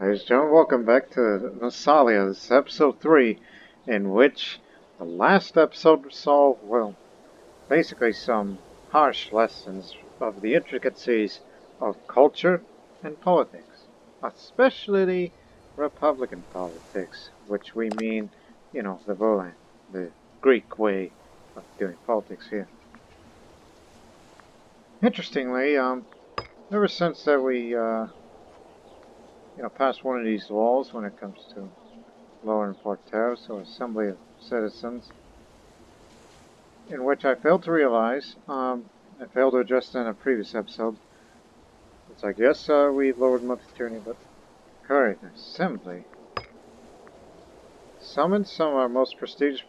Ladies and gentlemen, welcome back to Massalia. This is episode 3, in which the last episode saw, well, basically some harsh lessons of the intricacies of culture and politics, especially Republican politics, which we mean, the Greek way of doing politics here. Interestingly, ever since that we, passed one of these laws when it comes to Lower Imperator, so Assembly of Citizens, in which I failed to realize, I failed to address in a previous episode. It's like, yes, we lowered monthly tyranny, but current assembly summoned some of our most prestigious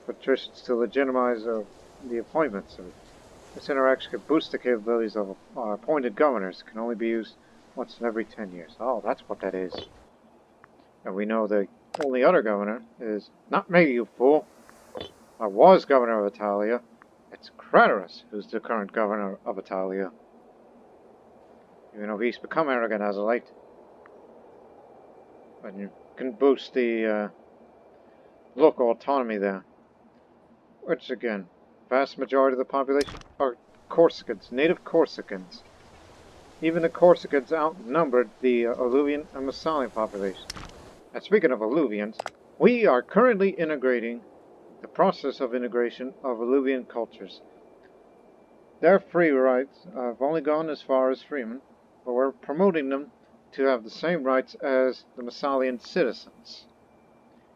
patricians to legitimize the appointments. This interaction could boost the capabilities of our appointed governors. It can only be used once in every 10 years. Oh, that's what that is. And we know the only other governor is not me, you fool. I was governor of Italia. It's Craterus who's the current governor of Italia. Even though he's become arrogant as of late. And you can boost the local autonomy there. Which again, vast majority of the population are Corsicans, native Corsicans. Even the Corsicans outnumbered the Alluvian and Massalian population. And speaking of Alluvians, we are currently integrating the process of integration of Alluvian cultures. Their free rights have only gone as far as freemen, but we're promoting them to have the same rights as the Massalian citizens.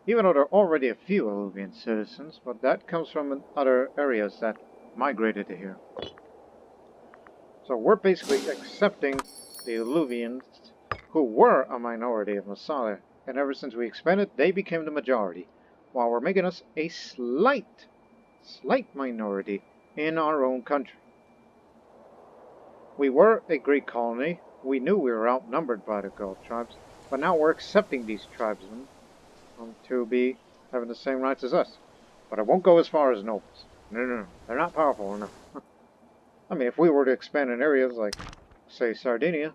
Even though there are already a few Alluvian citizens, but that comes from other areas that migrated to here. So we're basically accepting the Alluvians, who were a minority of Massalia, and ever since we expanded, they became the majority, while we're making us a slight minority in our own country. We were a Greek colony. We knew we were outnumbered by the Gaul tribes, but now we're accepting these tribesmen to be having the same rights as us. But I won't go as far as nobles. No. They're not powerful enough. I mean, if we were to expand in areas like, say, Sardinia,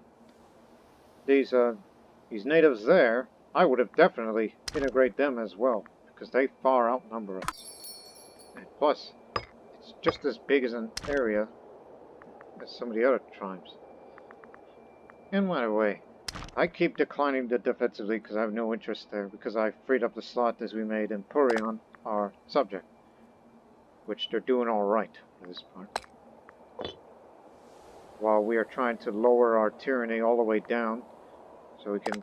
these natives there, I would have definitely integrate them as well, because they far outnumber us. And plus, it's just as big as an area as some of the other tribes. And by the way, I keep declining the defensive league because I have no interest there, because I freed up the slot as we made in Purion, our subject, which they're doing alright for this part. While we are trying to lower our tyranny all the way down, so we can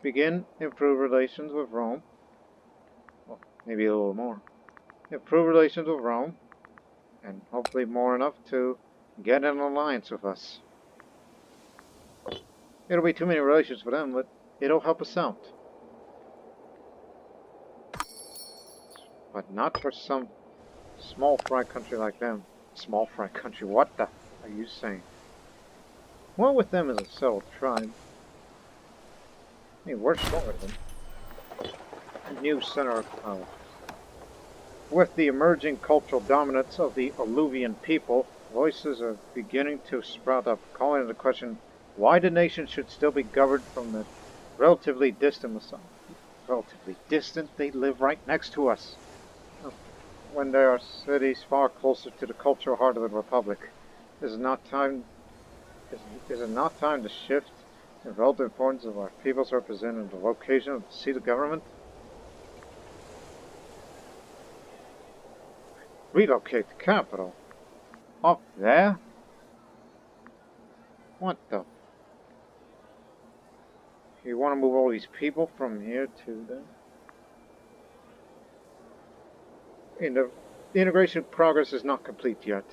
begin improve relations with Rome. Well, maybe a little more. Improve relations with Rome, and hopefully more enough to get an alliance with us. It'll be too many relations for them, but it'll help us out. But not for some small fry country like them. Small fry country, what the are you saying? Well, with them as a settled tribe. I mean, we're stronger than them. A new center of power. With the emerging cultural dominance of the Alluvian people, voices are beginning to sprout up, calling into question why the nation should still be governed from the relatively distant Massalia. Relatively distant? They live right next to us. When there are cities far closer to the cultural heart of the Republic. Is it not time to shift the relative importance of our peoples represented in the location of the seat of government? Relocate the capital? Up there? What the? You want to move all these people from here to there? The integration progress is not complete yet.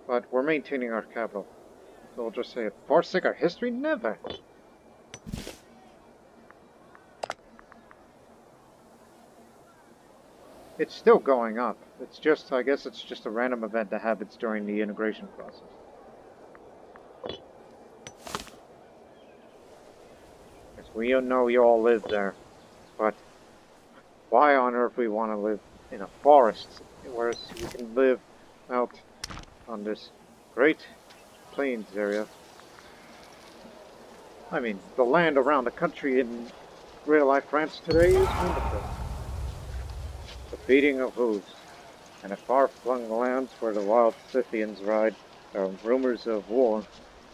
But we're maintaining our capital. So we'll just say it. Forsake our history? Never! It's still going up. It's just, I guess it's just a random event that happens during the integration process. Yes, we know you all live there. But why on earth we want to live in a forest, whereas we can live out on this great plains area? I mean, the land around the country in real-life France today is wonderful. The beating of hooves, and in far-flung lands where the wild Scythians ride, there are rumors of war.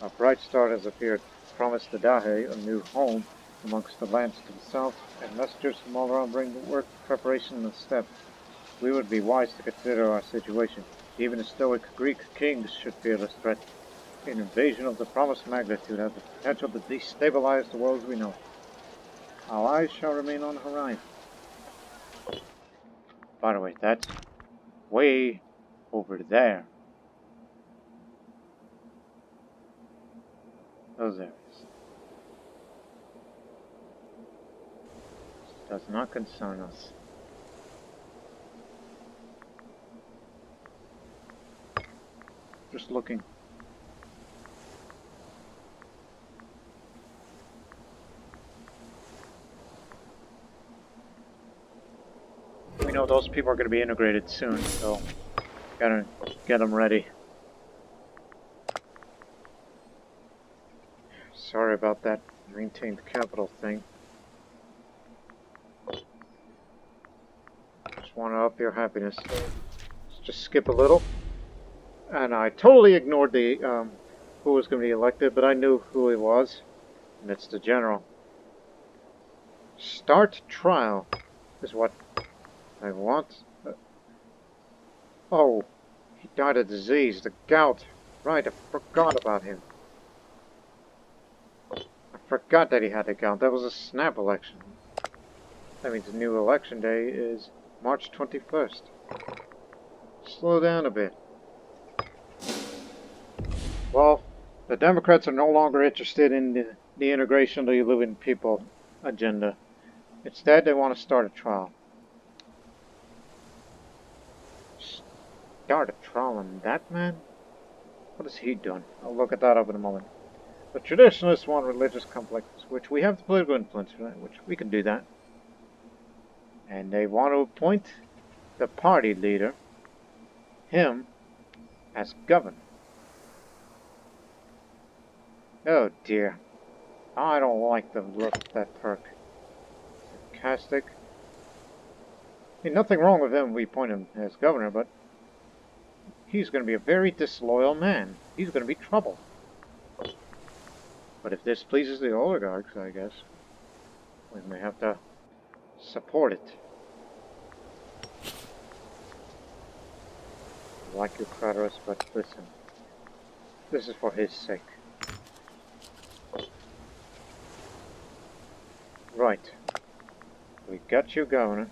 A bright star has appeared, promised the Dahe a new home amongst the lands to the south, and messengers from all around bring the word of preparation in the steppe. We would be wise to consider our situation. Even the stoic Greek kings should fear this threat. An invasion of the promised magnitude has the potential to destabilize the world we know. Our eyes shall remain on the horizon. By the way, that's way over there. Those areas. Does not concern us. Just looking. We know those people are going to be integrated soon, so gotta get them ready. Sorry about that maintained capital thing. Just want to up your happiness. Let's just skip a little. And I totally ignored the who was going to be elected, but I knew who he was. And it's the general. Start trial is what I want. Oh, he died of disease, the gout. Right, I forgot about him. I forgot that he had the gout. That was a snap election. That means the new election day is March 21st. Slow down a bit. Well, the Democrats are no longer interested in the integration of the living people agenda. Instead, they want to start a trial. Start a trial on that man? What has he done? I'll look at that up in a moment. The traditionalists want religious complexes, which we have the political influence for that, which we can do that. And they want to appoint the party leader, him, as governor. Oh dear. I don't like the look of that perk. Sarcastic. I mean, nothing wrong with him, we appoint him as governor, but he's going to be a very disloyal man. He's going to be trouble. But if this pleases the oligarchs, I guess, we may have to support it. I like you, Kratos, but listen. This is for his sake. Right. We got you, Governor.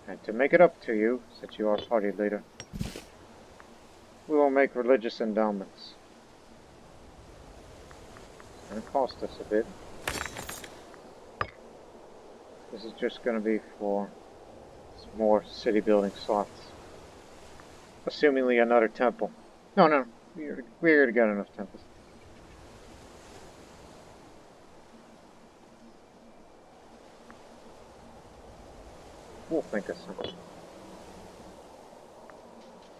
And to make it up to you, since you are party leader, we will make religious endowments. It's going to cost us a bit. This is just going to be for some more city building slots. Assumingly another temple. No, we already got enough temples. We'll think of something.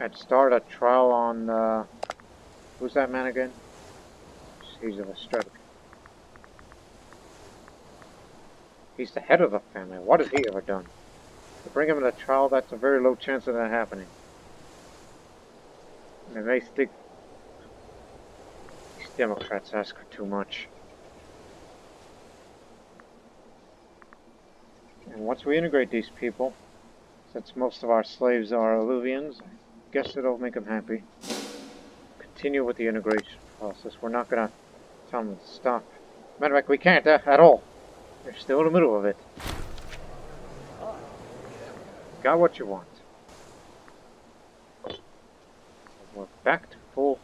I'd start a trial on, who's that man again? He's of a stroke. He's the head of the family. What has he ever done? To bring him in a trial, that's a very low chance of that happening. And they think these Democrats ask for too much. And once we integrate these people, since most of our slaves are Illuvians, I guess it'll make them happy. Continue with the integration process. We're not going to tell them to stop. Matter of fact, we can't at all. They're still in the middle of it. Got what you want. We're back to full.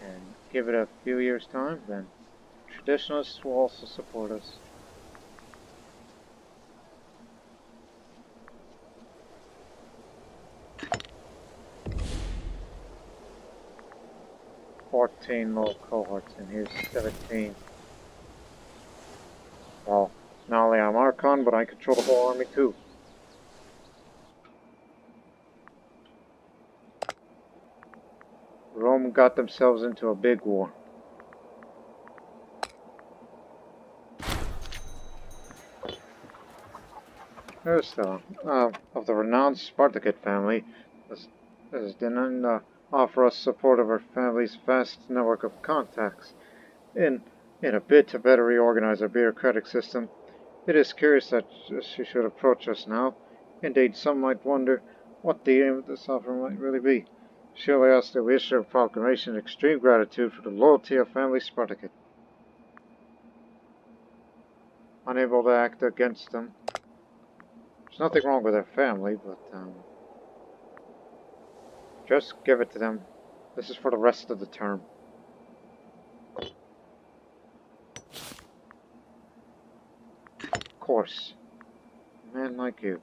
And give it a few years' time, then traditionalists will also support us. More cohorts, and here's 17. Well, not only I'm Archon, but I control the whole army too. Rome got themselves into a big war. Aristotle, of the renowned Spartacid family, has didn't offer us support of her family's vast network of contacts. In, in a bid to better reorganize our bureaucratic system, it is curious that she should approach us now. Indeed, some might wonder what the aim of this offer might really be. Surely asked that we issue a proclamation of extreme gratitude for the loyalty of family Spartacid. Unable to act against them. There's nothing wrong with their family, but just give it to them. This is for the rest of the term. Of course. A man like you.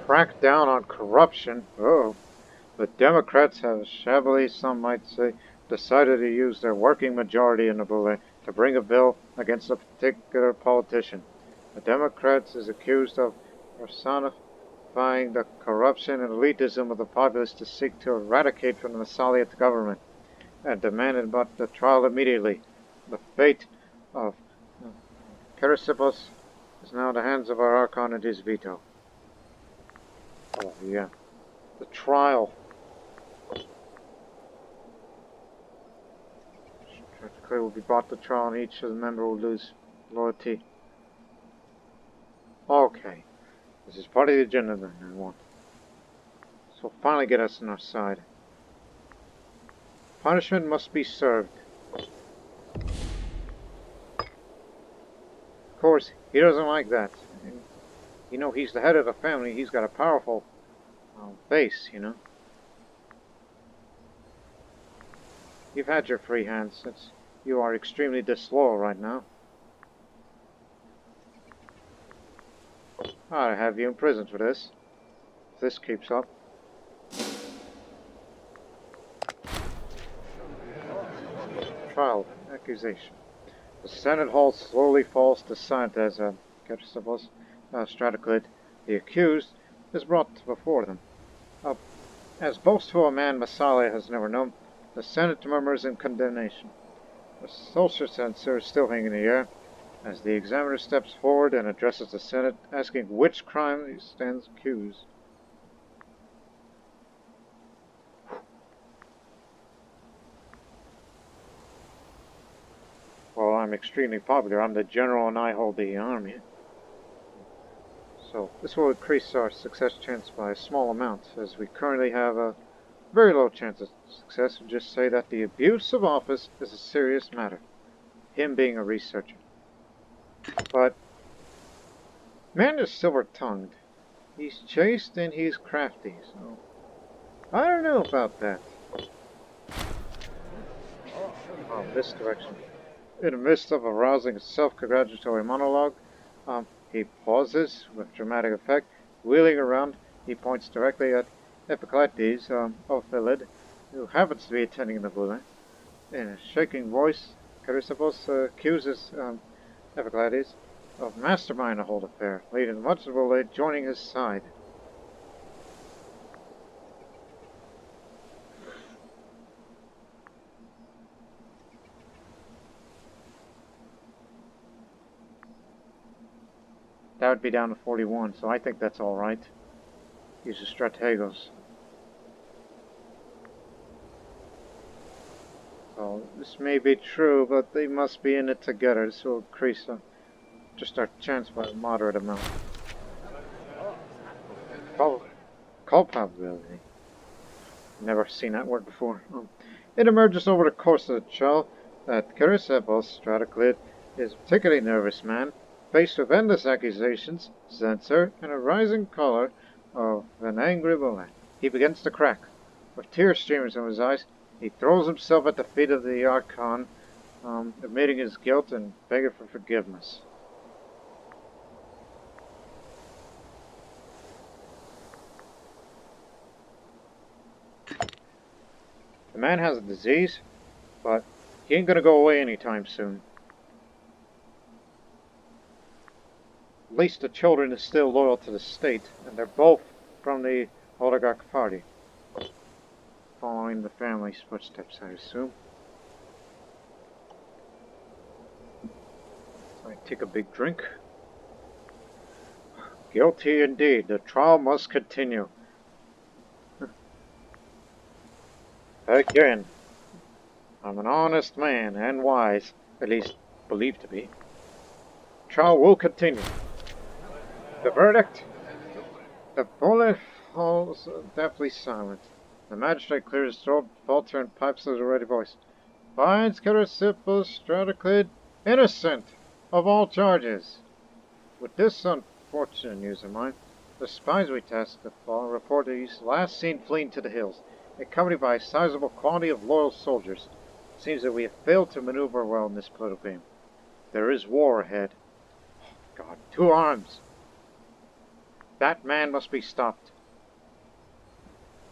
Crack down on corruption. Oh. The Democrats have shabbily, some might say, decided to use their working majority in the Boule to bring a bill against a particular politician. The Democrats is accused of personifying the corruption and elitism of the populace to seek to eradicate from the Massalia government, and demanded but the trial immediately. The fate of Chrysippus is now in the hands of our Archon and his veto. Oh, yeah. The trial. Practically will be brought to trial and each of the members will lose loyalty. Okay. This is part of the agenda then, I want. So finally get us on our side. Punishment must be served. Of course, he doesn't like that. And, you know, he's the head of the family. He's got a powerful base, you know. You've had your free hand since you are extremely disloyal right now. I'll have you in prison for this, if this keeps up. Trial accusation. The Senate hall slowly falls to silence as Stratoclid, the accused, is brought before them. As boastful a man Massalia has never known, the Senate murmurs in condemnation. The social censor is still hanging in the air, as the examiner steps forward and addresses the Senate, asking which crime he stands accused. Well, I'm extremely popular. I'm the general and I hold the army. So this will increase our success chance by a small amount, as we currently have a very low chance of success. And just say that the abuse of office is a serious matter. Him being a researcher. But man is silver-tongued. He's chaste and he's crafty, so I don't know about that. Oh, this direction. In the midst of a rousing self-congratulatory monologue, he pauses with dramatic effect. Wheeling around, he points directly at Epicletes, Ophelid, who happens to be attending the Boule. In a shaking voice, Chrysippus accuses Epicletes of masterminding the whole affair, leading much of the Boule joining his side. That would be down to 41, so I think that's alright. Use the strategos. So this may be true, but they must be in it together. This will increase just our chance by a moderate amount. Culpability. Never seen that word before. It emerges over the course of the trial that Chrysippus Stratoclid is a particularly nervous man, faced with endless accusations, censure, and a rising color of an angry Boule. He begins to crack. With tears streaming from his eyes, he throws himself at the feet of the Archon, admitting his guilt and begging for forgiveness. The man has a disease, but he ain't gonna go away anytime soon. At least the children is still loyal to the state, and they're both from the oligarch party. Following the family's footsteps, I assume. So I take a big drink. Guilty indeed. The trial must continue. Again, I'm an honest man and wise, at least believed to be. Trial will continue. The verdict? The bullet falls deathly silent. The magistrate clears his throat, falter, and pipes with a ready voice. Finds Carasipus Stratoclid innocent of all charges. With this unfortunate news in mind, the spies we tasked to follow report that he's last seen fleeing to the hills, accompanied by a sizable quantity of loyal soldiers. It seems that we have failed to maneuver well in this political game. There is war ahead. God, 2 arms! That man must be stopped.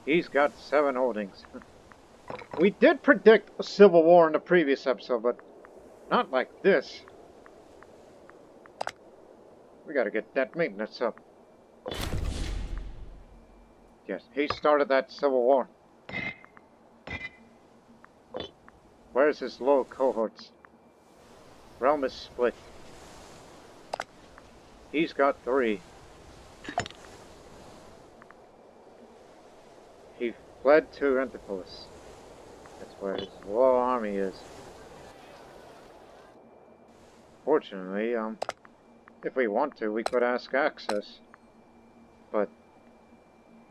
He's got 7 holdings. We did predict a civil war in the previous episode, but not like this. We gotta get that maintenance up. Yes, he started that civil war. Where's his low cohorts? Realm is split. He's got 3. He fled to Antipolis. That's where his loyal army is. Fortunately, if we want to, we could ask access. But,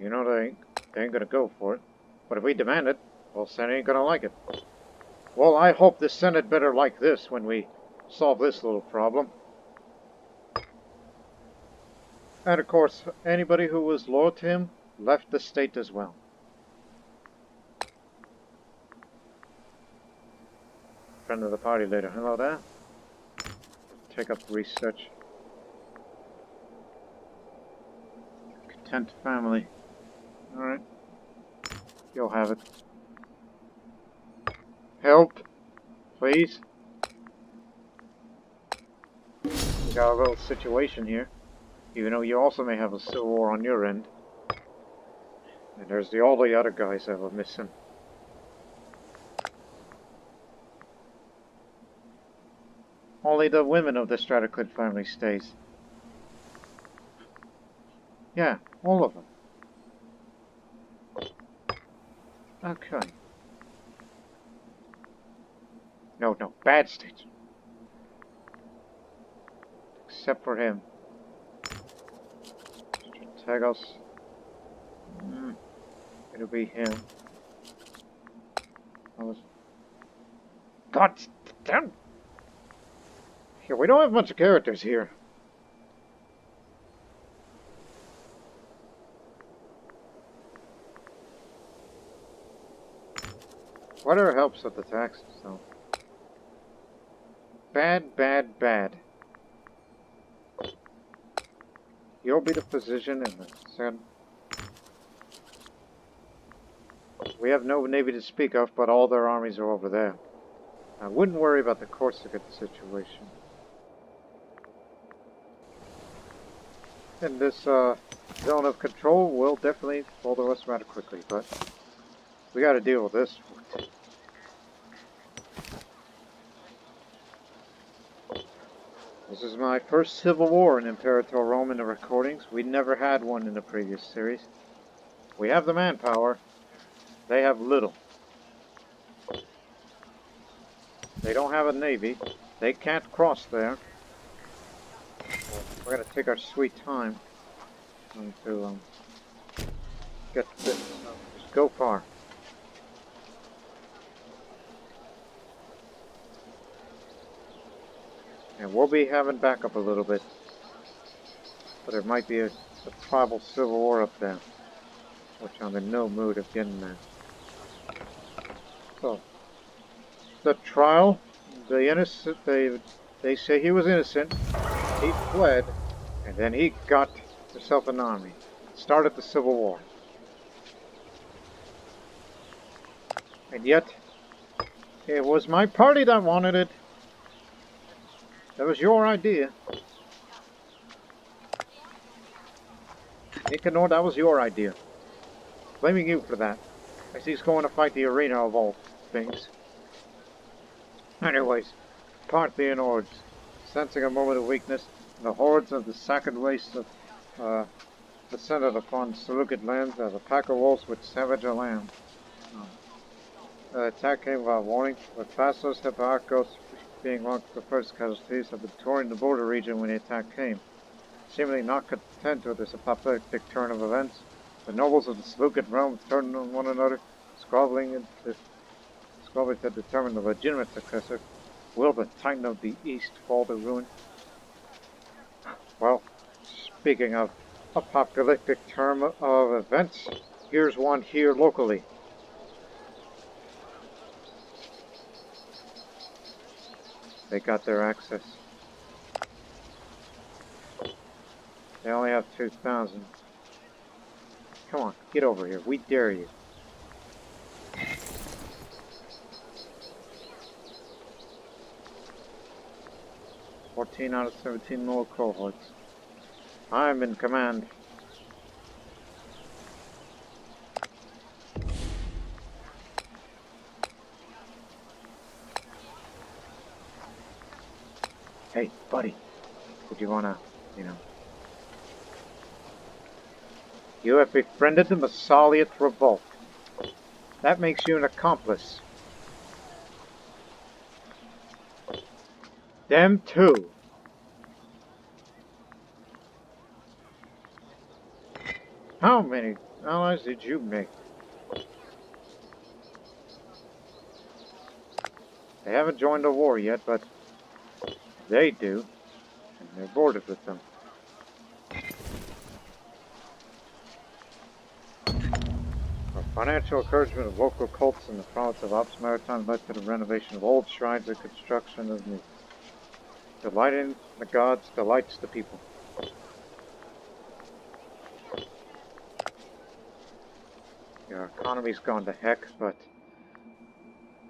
you know, they ain't gonna go for it. But if we demand it, well, Senate ain't gonna like it. Well, I hope the Senate better like this when we solve this little problem. And of course, anybody who was loyal to him left the state as well. Friend of the party leader. Hello there. Take up research. Content family. Alright. You'll have it. Help! Please. We got a little situation here. Even though you also may have a civil war on your end. And there's all the other guys that were missing. Only the women of the Stratoclid family stays. Yeah, all of them. Okay. No, bad state. Except for him. Strategos. It'll be him. God damn! Here, we don't have much of characters here. Whatever helps with the taxes, though. Bad. You'll be the physician and the said. We have no navy to speak of, but all their armies are over there. I wouldn't worry about the Corsican situation. And this zone of control will definitely follow us rather quickly, but we gotta deal with this. This is my first civil war in Imperator Rome in the recordings. We never had one in the previous series. We have the manpower. They have little. They don't have a navy. They can't cross there. We're gonna take our sweet time to get this. Just go far. And we'll be having backup a little bit. But there might be a tribal civil war up there. Which I'm in no mood of getting there. So, the trial, the innocent, they say he was innocent. He fled, and then he got himself an army. Started the Civil War. And yet, it was my party that wanted it. That was your idea. Nicanor, that was your idea. Blaming you for that. As he's going to fight the arena of all things. Anyways, Parthian hordes. Sensing a moment of weakness, the hordes of the second race descended upon Seleucid lands as a pack of wolves would savage a lamb. The attack came without warning, with Phasos Hipparchos being one of the first casualties of the touring the border region when the attack came. Seemingly not content with this apocalyptic turn of events, the nobles of the Seleucid realm turned on one another, squabbling to determine the legitimate successor. Will the Titan of the East fall to ruin? Well, speaking of apocalyptic term of events, here's one here locally. They got their access. They only have 2,000. Come on, get over here. We dare you. "14 out of 17 more cohorts. I'm in command." Hey, buddy. Would you wanna, You have befriended the Massalia revolt. That makes you an accomplice. Them too. How many allies did you make? They haven't joined the war yet, but they do, and they're boarded with them. Our financial encouragement of local cults in the province of Alps Maritime led to the renovation of old shrines and construction of new. Delighting the gods delights the people. Our economy's gone to heck, but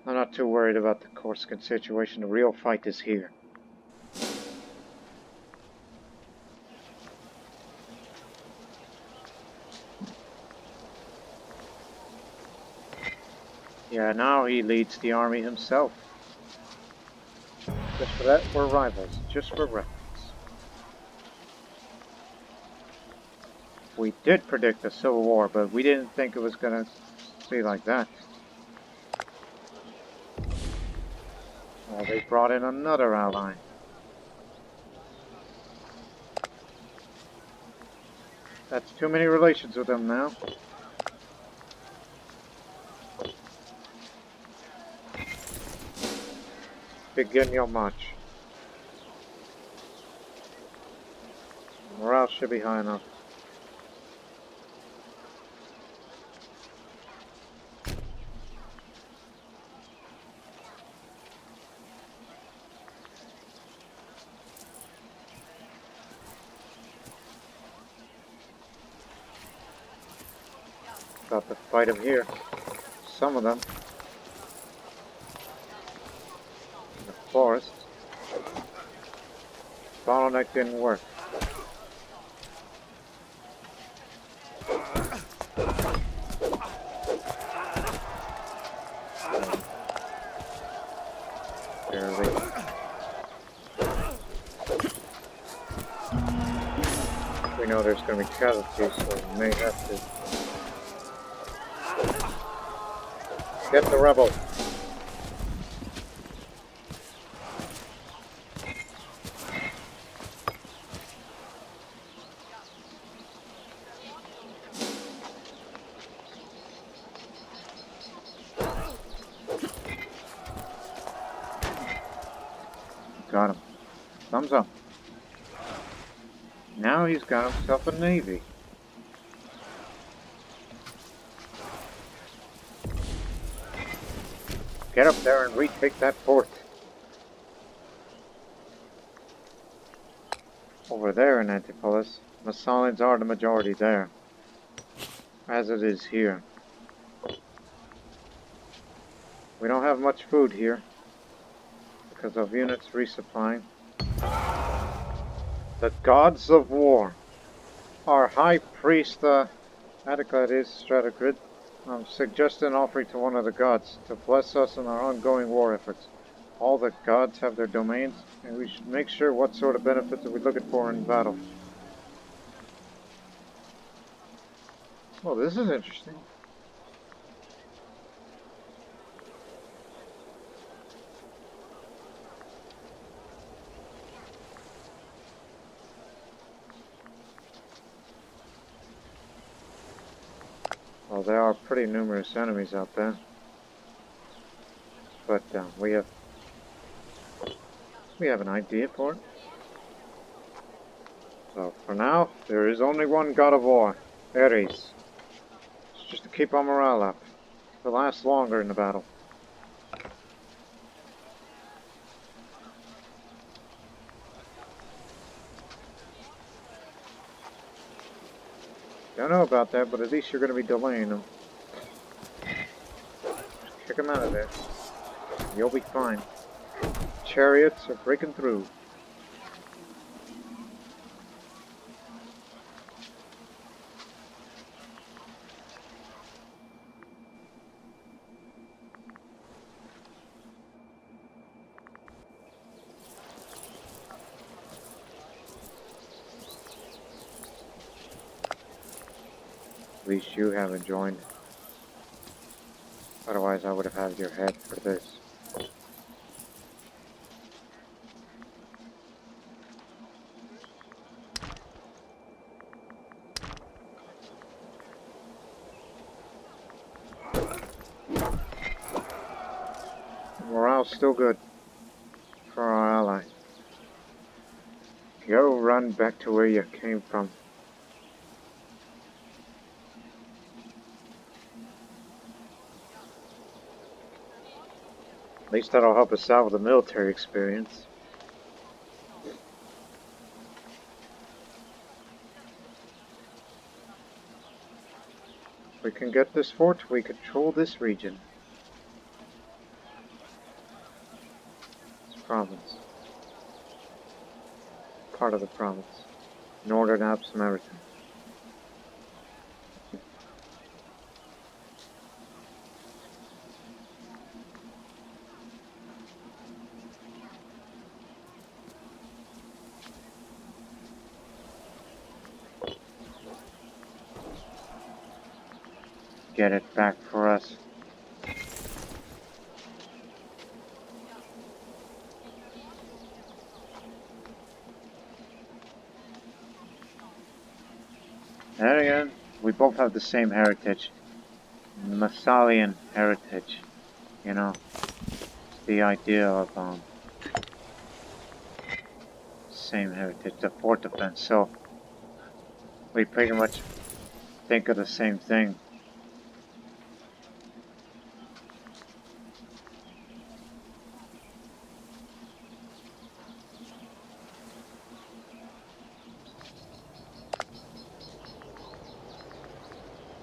I'm not too worried about the Corsican situation. The real fight is here. Yeah, now he leads the army himself. Just for that, we're rivals. Just for reference. We did predict a civil war, but we didn't think it was going to be like that. Well, they brought in another ally. That's too many relations with them now. Begin your march. Morale should be high enough. About to fight them here. Some of them. In the forest. Bottleneck didn't work. Barely. We know there's going to be casualties, so we may have to get the rebel. Got him. Thumbs up. Now he's got himself a navy. Get up there and retake that fort. Over there in Antipolis, Massalians are the majority there, as it is here. We don't have much food here because of units resupplying. The gods of war. Our high priest, Attica is Stratagrid, suggested an offering to one of the gods to bless us in our ongoing war efforts. All the gods have their domains, and we should make sure what sort of benefits are we looking for in battle. Well, this is interesting. Well, there are pretty numerous enemies out there, but we have an idea for it. So for now, there is only one god of war, Ares. It's just to keep our morale up, to last longer in the battle. Don't know about that, but at least you're going to be delaying them. Kick them out of there. You'll be fine. Chariots are breaking through. At least you haven't joined. Otherwise I would have had your head for this. Morale's still good for our ally. Go run back to where you came from. At least that'll help us out with the military experience. If we can get this fort, we control this region. This province. Part of the province. Northern Alps and everything. Get it back for us. And again, we both have the same heritage. Massalian heritage. You know, the idea of same heritage, the fort defense. So we pretty much think of the same thing.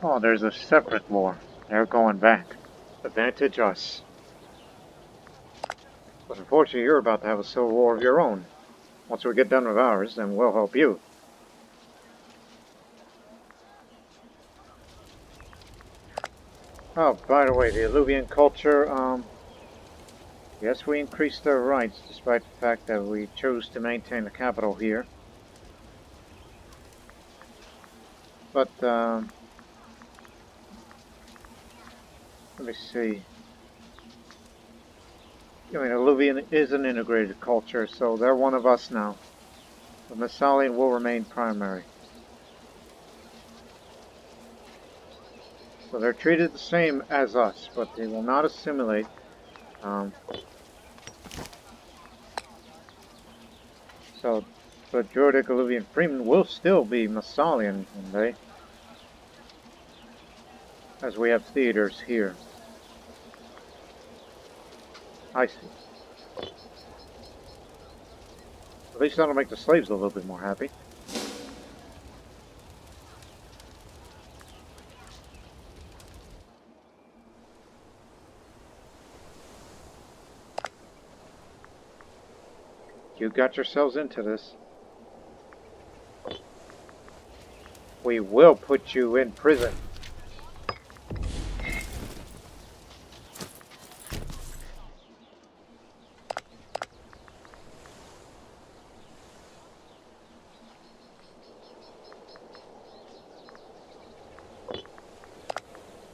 Oh, there's a separate war. They're going back. Advantage us. But unfortunately, you're about to have a civil war of your own. Once we get done with ours, then we'll help you. Oh, by the way, the Alluvian culture, yes, we increased their rights, despite the fact that we chose to maintain the capital here. But, let me see. I mean, Alluvian is an integrated culture, so they're one of us now. The Massalian will remain primary. So they're treated the same as us, but they will not assimilate. So the Druidic Alluvian freemen will still be Massalian one day, as we have theaters here. I see. At least that'll make the slaves a little bit more happy. You got yourselves into this. We will put you in prison.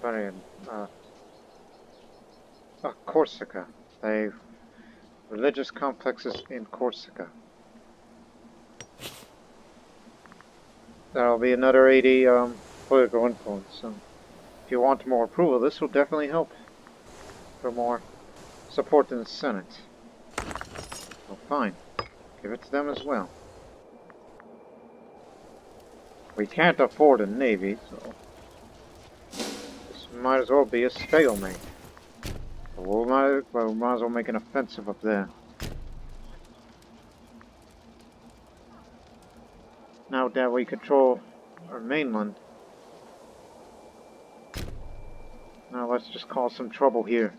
But in Corsica. They religious complexes in Corsica. That'll be another 80 political influence. So if you want more approval, this will definitely help for more support in the Senate. Well, fine. Give it to them as well. We can't afford a navy, so this might as well be a stalemate. We might as well make an offensive up there. Now that we control our mainland, now let's just cause some trouble here.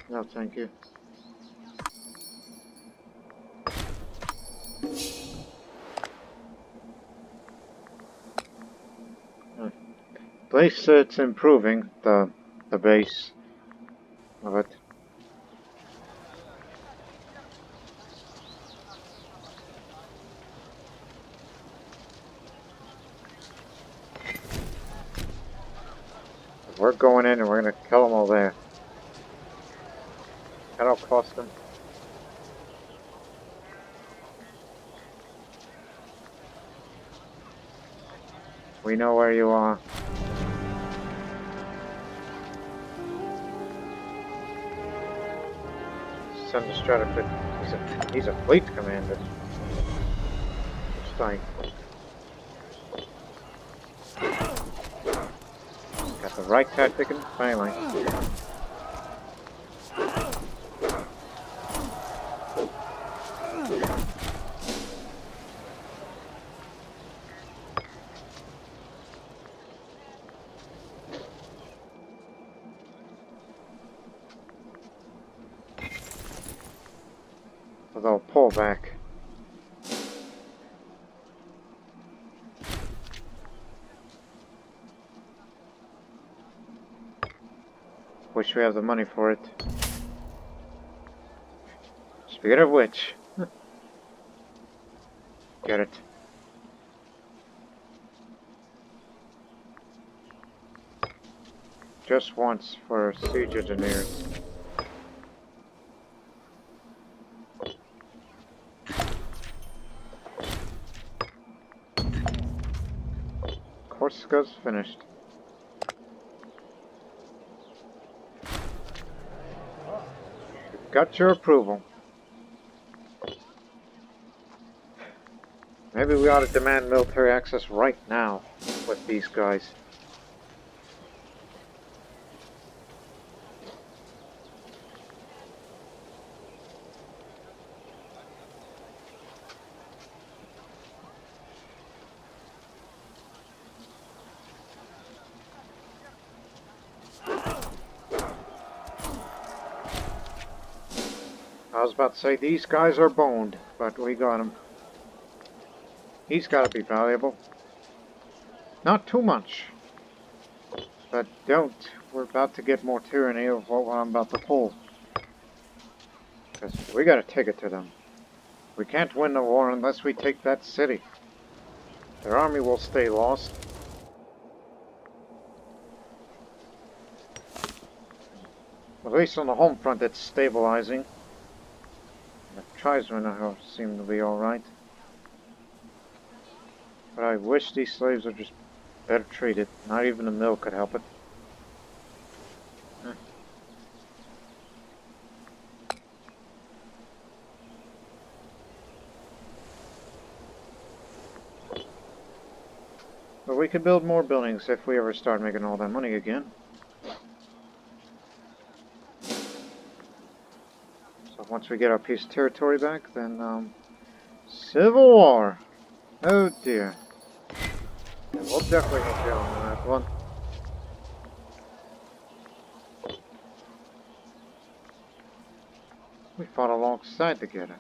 No, thank you. At least it's improving the base of it. We're going in and we're gonna kill them all there. That'll cost them. We know where you are. Send the Strataford. He's a fleet commander. Just like got the right tactic and finally. They'll pull back. Wish we have the money for it. Speaking of which, get it. Just once for siege engineers. Corsica's finished. Got your approval. Maybe we ought to demand military access right now with these guys. I was about to say, these guys are boned, but we got him. He's got to be valuable. Not too much. But don't. We're about to get more tyranny of what I'm about to pull. Because we got to take it to them. We can't win the war unless we take that city. Their army will stay lost. At least on the home front it's stabilizing. The tribesmen seem to be alright. But I wish these slaves were just better treated. Not even the mill could help it. But we could build more buildings if we ever start making all that money again. So once we get our piece of territory back, then, Civil War! Oh dear. Yeah, we'll definitely help you out on that one. We fought alongside together.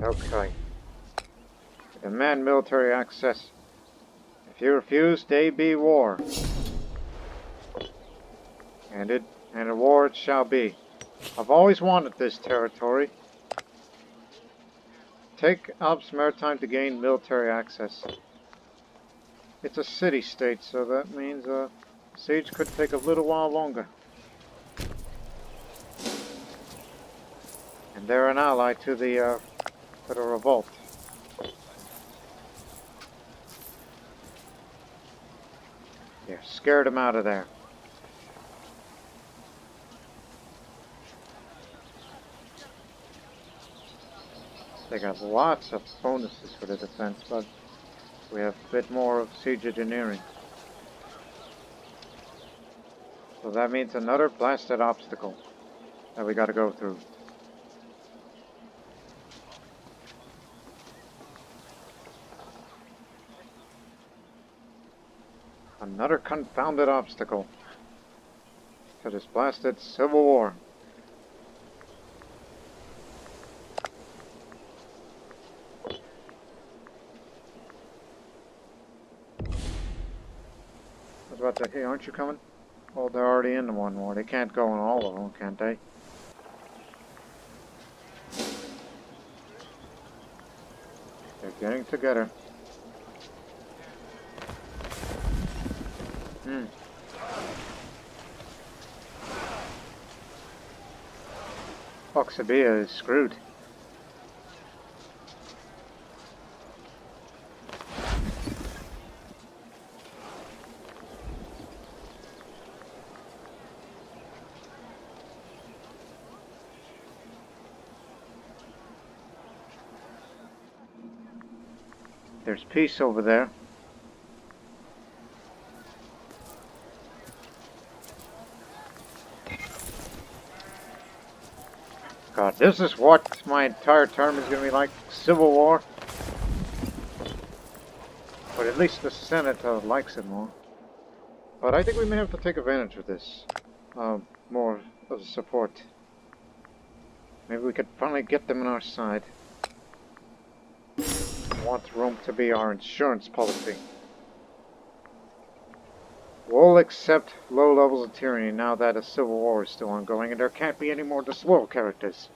Okay. Demand military access. If you refuse, there be war. And a war it shall be. I've always wanted this territory. Take Alps Maritime to gain military access. It's a city-state, so that means siege could take a little while longer. And they're an ally to the revolt. Yeah, scared them out of there. They got lots of bonuses for the defense, but we have a bit more of siege engineering. So that means another blasted obstacle that we gotta go through. Another confounded obstacle to this blasted Civil War. I was about to say, hey, aren't you coming? Well, they're already in the one war. They can't go in all of them, can't they? They're getting together. Oxabia is screwed. There's peace over there. God, this is what my entire term is going to be like. Civil War. But at least the Senate likes it more. But I think we may have to take advantage of this. More of the support. Maybe we could finally get them on our side. I want Rome to be our insurance policy. We'll accept low levels of tyranny now that a civil war is still ongoing and there can't be any more disloyal characters.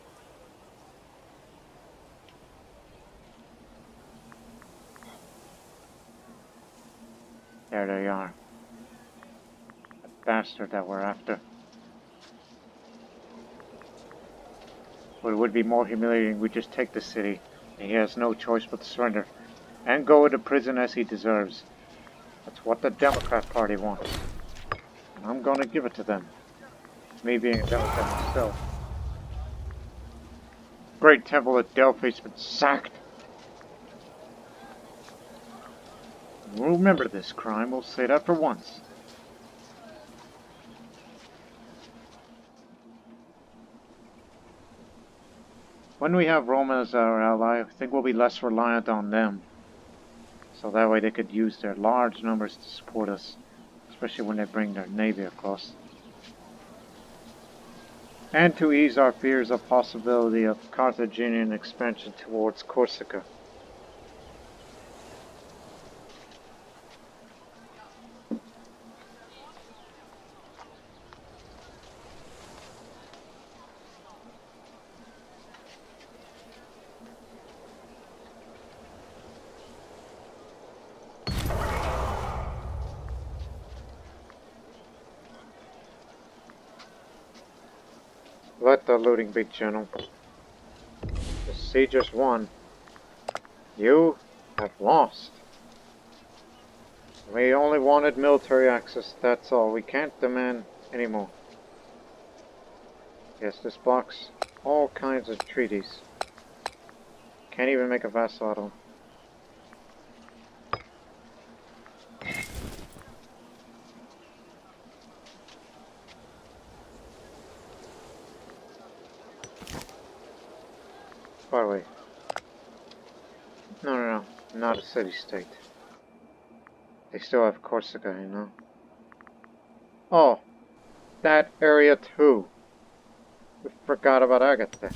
There they are. The bastard that we're after. But it would be more humiliating if we just take the city and he has no choice but to surrender and go into prison as he deserves. That's what the Democrat Party wants. And I'm gonna give it to them. Me being a Democrat myself. Great Temple at Delphi's been sacked. We'll remember this crime. We'll say that for once. When we have Rome as our ally, I think we'll be less reliant on them. So that way they could use their large numbers to support us. Especially when they bring their navy across. And to ease our fears of possibility of Carthaginian expansion towards Corsica. Let the looting be gentle. The siege has won. You have lost. We only wanted military access, that's all. We can't demand anymore. Yes, this blocks all kinds of treaties. Can't even make a vassal. not a city-state. They still have Corsica, you know. Oh, that area too. We forgot about Agatha.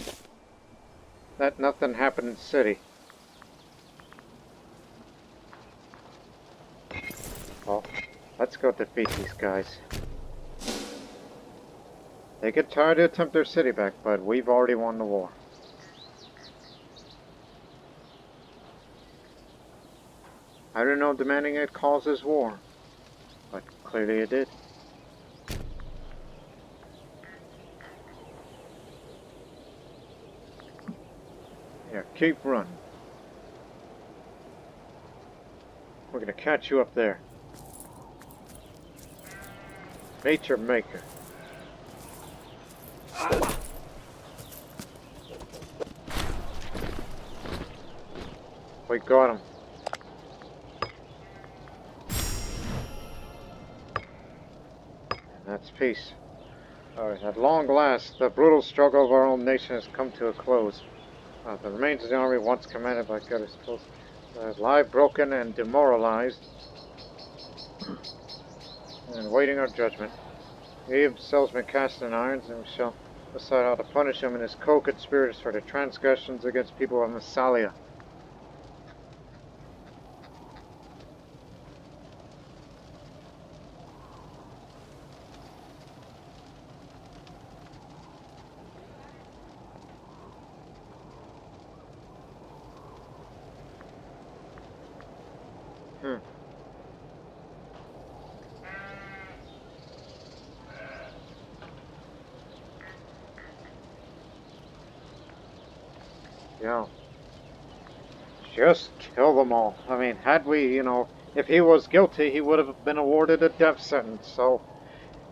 That nothing happened in the city. Well, let's go defeat these guys. They could try to attempt their city back, but we've already won the war. I don't know demanding it causes war, but clearly it did. Here, keep running. We're gonna catch you up there. Meet your maker. We got him. That's peace. Alright, at long last, the brutal struggle of our own nation has come to a close. The remains of the army once commanded by Gettysburg lie broken and demoralized and waiting our judgment. He himself has been cast in irons, and we shall decide how to punish him and his co-conspirators for their transgressions against people of Massalia. Yeah. Just kill them all. I mean, had we, if he was guilty, he would have been awarded a death sentence. So,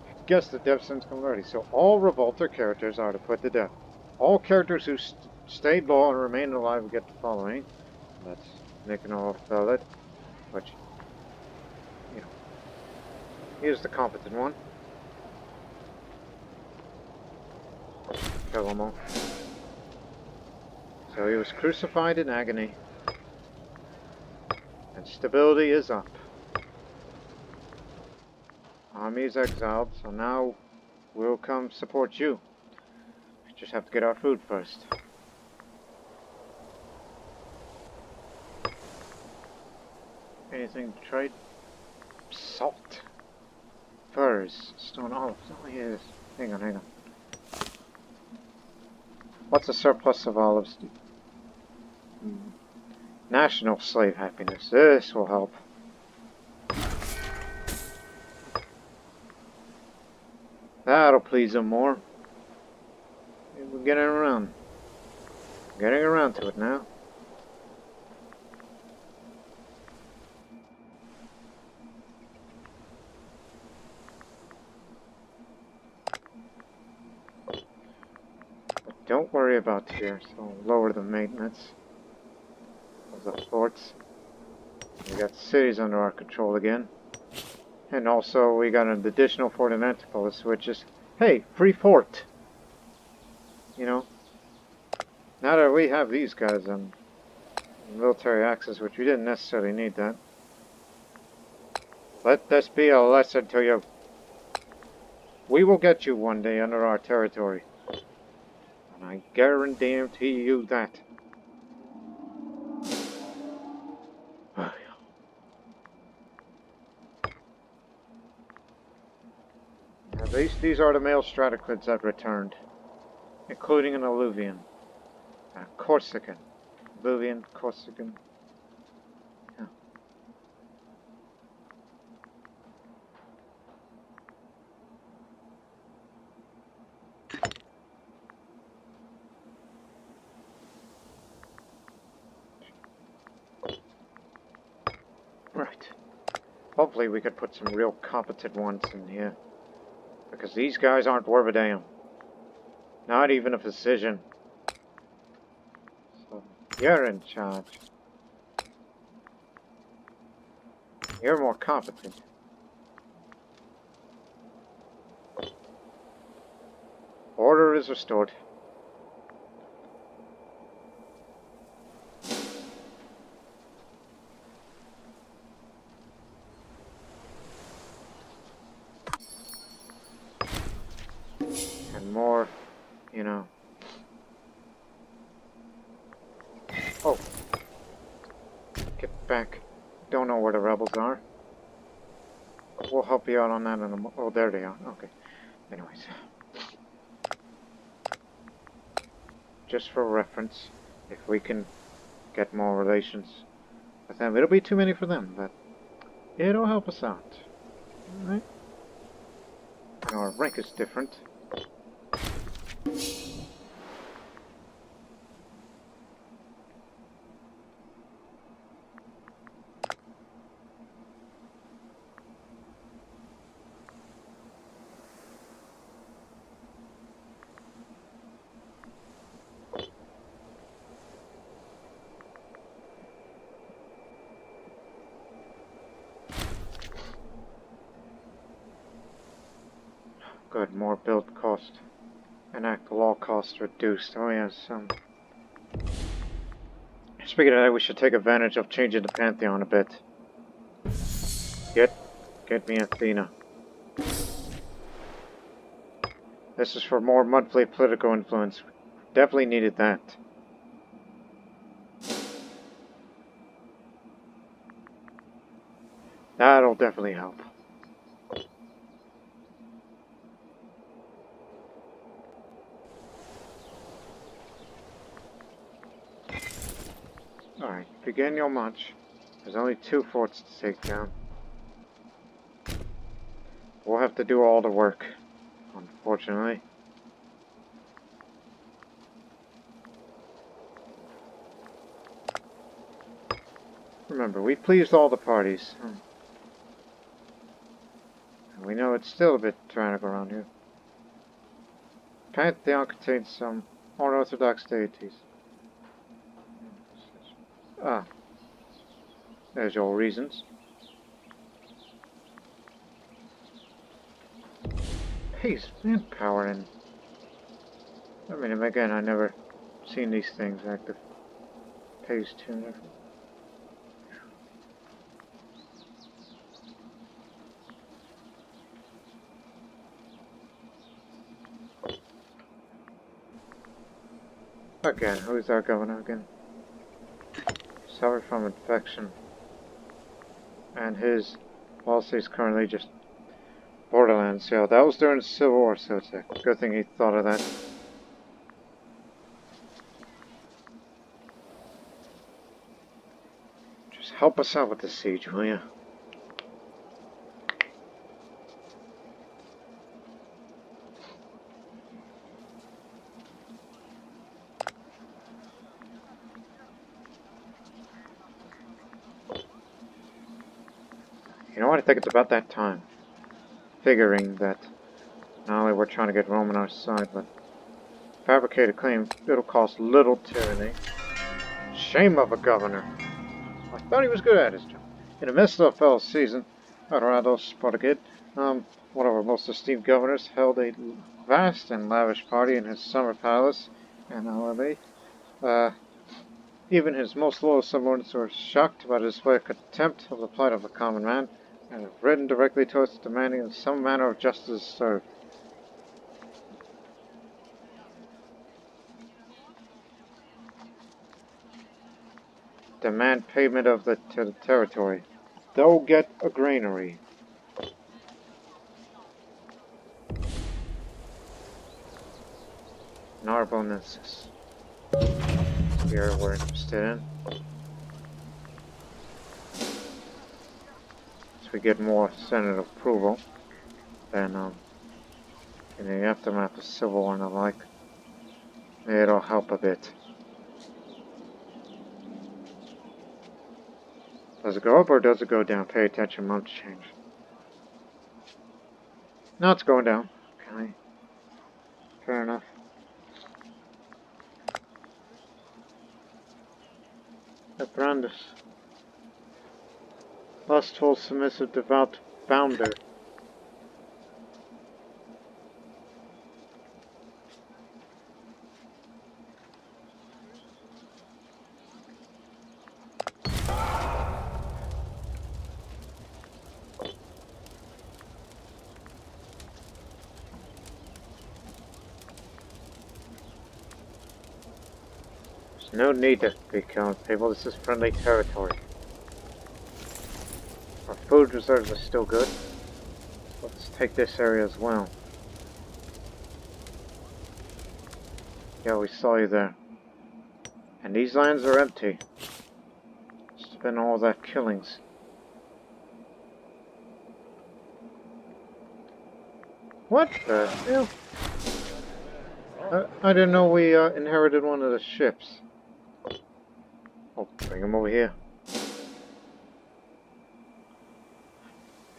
I guess the death sentence comes already. So, all Revolter characters are to put to death. All characters who stayed loyal and remained alive get the following. That's making all valid. Which, he is the competent one. Kill them all. So he was crucified in agony. And stability is up. Army is exiled, so now we'll come support you. We just have to get our food first. Anything to trade? Salt. Furs. Stone olives. Oh, yes. Hang on. What's a surplus of olives? National slave happiness. This will help. That'll please them more. We're getting around. Getting around to it now. But don't worry about here, so lower the maintenance of the forts. We got cities under our control again. And also we got an additional fort in Antipolis, which is, hey, free fort! Now that we have these guys on military access, which we didn't necessarily need that. Let this be a lesson to you. We will get you one day under our territory. And I guarantee you that. At least these are the male stratoclids that returned, including an Alluvian, a Corsican, Alluvian, Corsican. Yeah. Right. Hopefully we could put some real competent ones in here. Because these guys aren't worth a damn. Not even a physician. So, you're in charge. You're more competent. Order is restored. And more, you know. Oh. Get back. Don't know where the rebels are. We'll help you out on that in a moment. Oh, there they are. Okay. Anyways. Just for reference, if we can get more relations with them. It'll be too many for them, but it'll help us out. Alright? And our rank is different. Good, more build cost. Enact law cost reduced. Oh yes, speaking of that, we should take advantage of changing the Pantheon a bit. Get me Athena. This is for more monthly political influence. Definitely needed that. That'll definitely help. Alright, begin your march. There's only 2 forts to take down. We'll have to do all the work, unfortunately. Remember, we pleased all the parties. And we know it's still a bit tyrannical around here. Pantheon contains some unorthodox deities. Ah, there's your reasons. Pays manpower and... I mean, again, I never seen these things active. Pays tuner. Again, who's our governor again? Suffered from infection. And his policy is currently just Borderlands. Yeah, that was during the Civil War, so it's a good thing he thought of that. Just help us out with the siege, will you? You know what? I think it's about that time. Figuring that not only we're trying to get Rome on our side, but fabricated claim it'll cost little tyranny. Shame of a governor. I thought he was good at his job. In the midst of a fell season, Adorado Spartacid, one of our most esteemed governors, held a vast and lavish party in his summer palace in LA. Even his most loyal subordinates were shocked by the display of contempt of the plight of the common man, and have written directly to us demanding that some manner of justice served. Demand payment of to the territory. They'll get a granary. Narbonensis. Here we're interested in. As we get more Senate approval, then in the aftermath of Civil War and the like, it'll help a bit. Does it go up or does it go down? Pay attention, month change. No, it's going down. Okay. Fair enough. Brandis. Lustful, submissive, devout founder. No need to be killing people. This is friendly territory. Our food reserves are still good. Let's take this area as well. Yeah, we saw you there. And these lands are empty. It's been all that killings. What the hell? I didn't know we inherited one of the ships. Oh, bring him over here.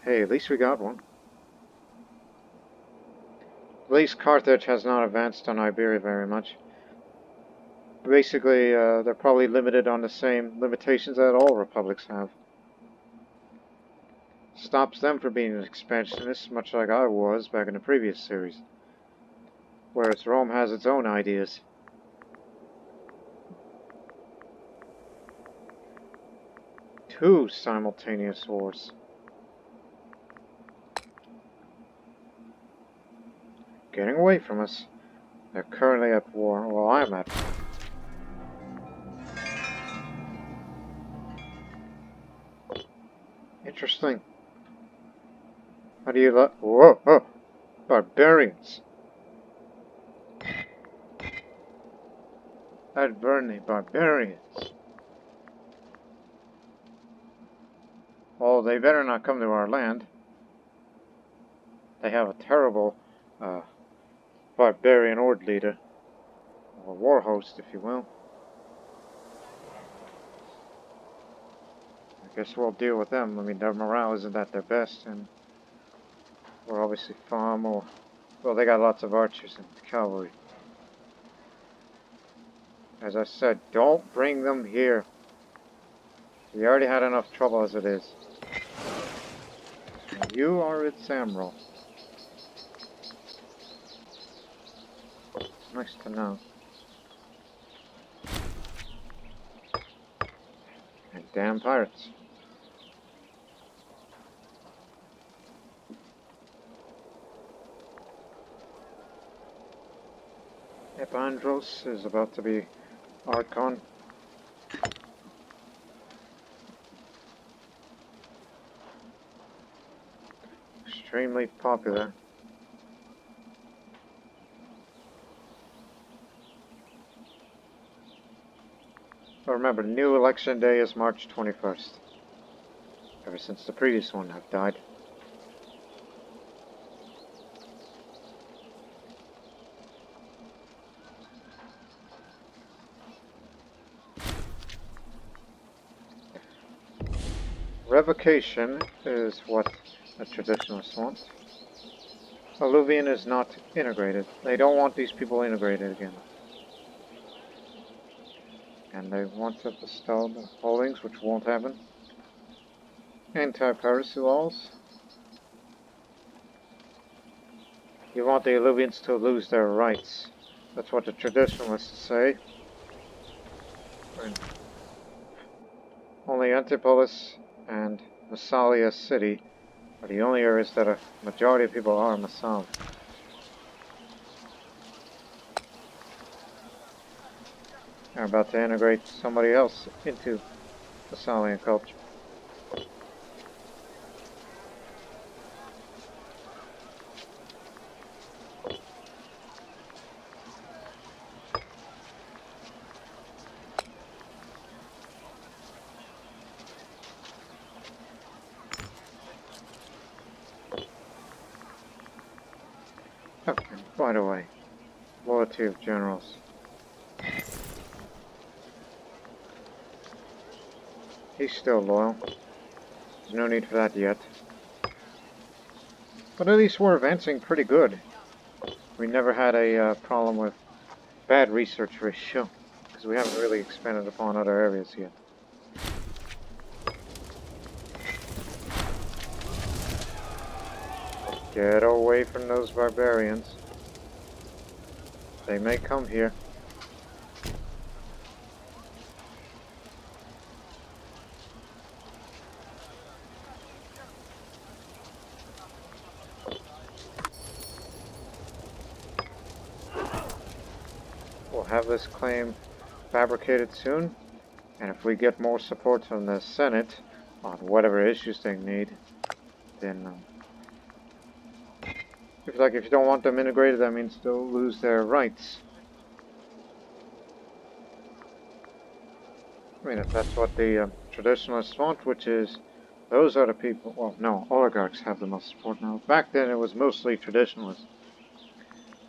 Hey, at least we got one. At least Carthage has not advanced on Iberia very much. Basically, they're probably limited on the same limitations that all republics have. Stops them from being an expansionist, much like I was back in the previous series. Whereas Rome has its own ideas. Two simultaneous wars. Getting away from us. They're currently at war. Well, I'm at war. Interesting. How do you let... Whoa! Oh, barbarians! I'd burn the barbarians. Well, they better not come to our land. They have a terrible barbarian horde leader. Or war host, if you will. I guess we'll deal with them. I mean, their morale isn't at their best, and we're obviously far more... Well, they got lots of archers and cavalry. As I said, don't bring them here. We already had enough trouble as it is. You are its admiral. Nice to know. And damn pirates. Epandros is about to be Archon. Extremely popular. But remember, the new election day is March 21st. Ever since the previous one have died. Revocation is what a traditionalist wants. Alluvian is not integrated. They don't want these people integrated again. And they want to bestow the holdings, which won't happen. Anti-piracy laws. You want the Alluvians to lose their rights. That's what the traditionalists say. And only Antipolis and Massalia City are the only areas that a majority of people are Massalia. They're about to integrate somebody else into Massalian culture. Oh, and by the way, loyalty of generals. He's still loyal. There's no need for that yet. But at least we're advancing pretty good. We never had a problem with bad research ratio, because we haven't really expanded upon other areas yet. Get away from those barbarians. They may come here. We'll have this claim fabricated soon. And if we get more support from the Senate on whatever issues they need, then if you don't want them integrated, that means they'll lose their rights. I mean, if that's what the traditionalists want, which is those are the people. Well, no, oligarchs have the most support now. Back then, it was mostly traditionalists,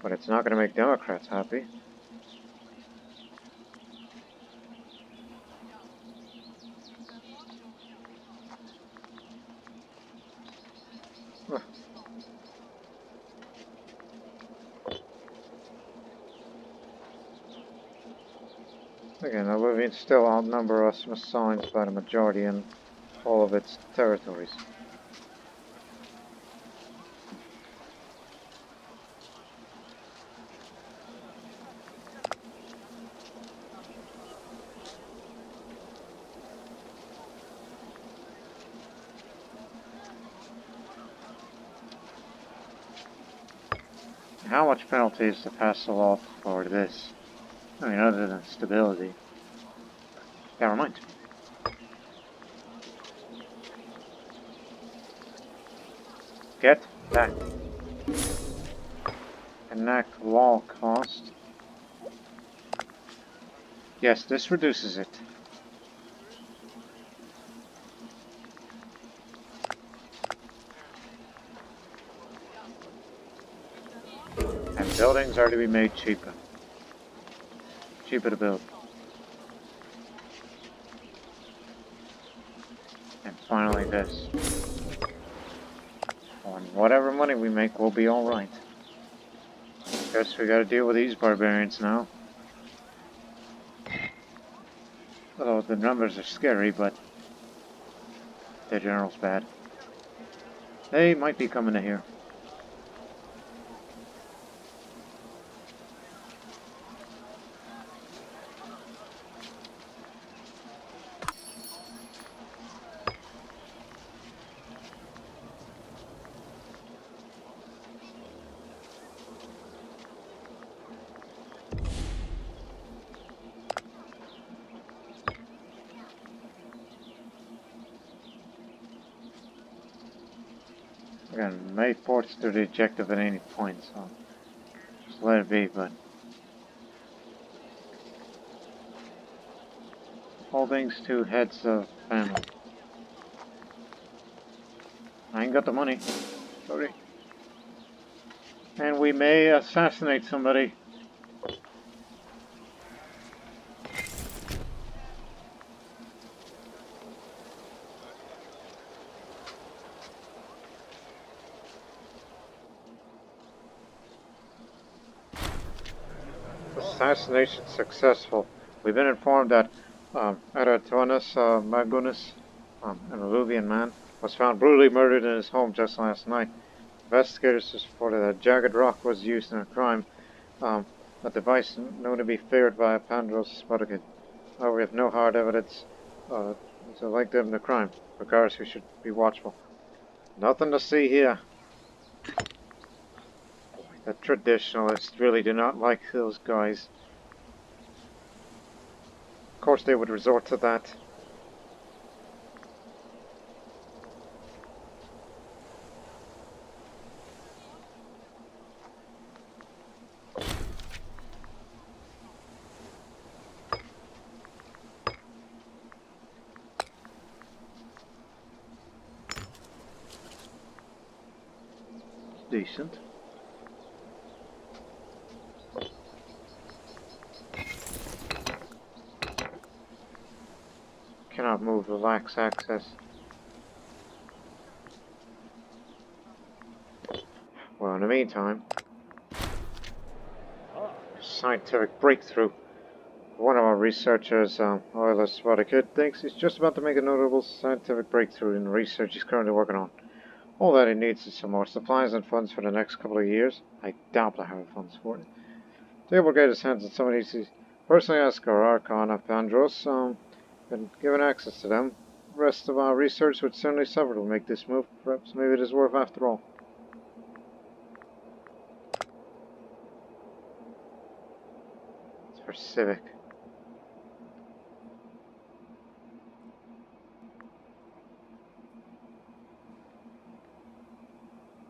but it's not going to make Democrats happy. Again, the Libyans still outnumber us Massalians by the majority in all of its territories. How much penalty is to pass the law for this? I mean, other than stability. Never mind. Get back. Enact law cost. Yes, this reduces it. And buildings are to be made cheaper. Cheaper to build. And finally this. On whatever money we make, we'll be alright. Guess we gotta deal with these barbarians now. Although the numbers are scary, but their general's bad. They might be coming to here. Again, make ports to the objective at any point, so just let it be, but holdings to heads of family. I ain't got the money. Sorry. And we may assassinate somebody. Assassination successful. We've been informed that Aratonis Magunus, an Illuvian man, was found brutally murdered in his home just last night. Investigators reported that jagged rock was used in a crime, a device known to be feared by Pandros Spoticid. However, we have no hard evidence to link them to crime. Regardless, we should be watchful. Nothing to see here. The traditionalists really do not like those guys. Of course they would resort to that. Decent. Cannot move, relax access. Well, in the meantime, scientific breakthrough. One of our researchers, Euler Spoticid, thinks he's just about to make a notable scientific breakthrough in the research he's currently working on. All that he needs is some more supplies and funds for the next couple of years. I doubt I have the funds for it. To able to get his hands on some of these, personally ask our Archon of Pandros, and given access to them, the rest of our research would certainly suffer to make this move. Perhaps maybe it is worth after all. It's for civic.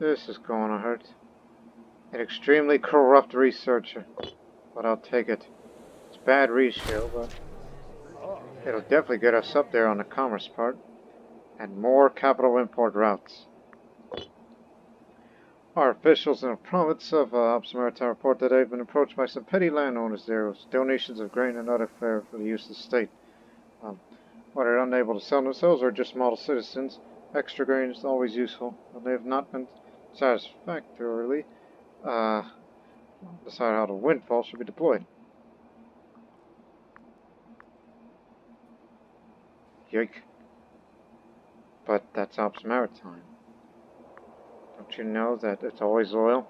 This is going to hurt. An extremely corrupt researcher, but I'll take it. It's bad ratio, but it'll definitely get us up there on the commerce part. And more capital import routes. Our officials in the province of Alps Maritime report that they've been approached by some petty landowners there with donations of grain and other fare for the use of the state. Whether they're unable to sell themselves or just model citizens, extra grain is always useful, but they have not been satisfactorily decided how the windfall should be deployed. Yike. But that's Alps Maritime. Don't you know that it's always loyal?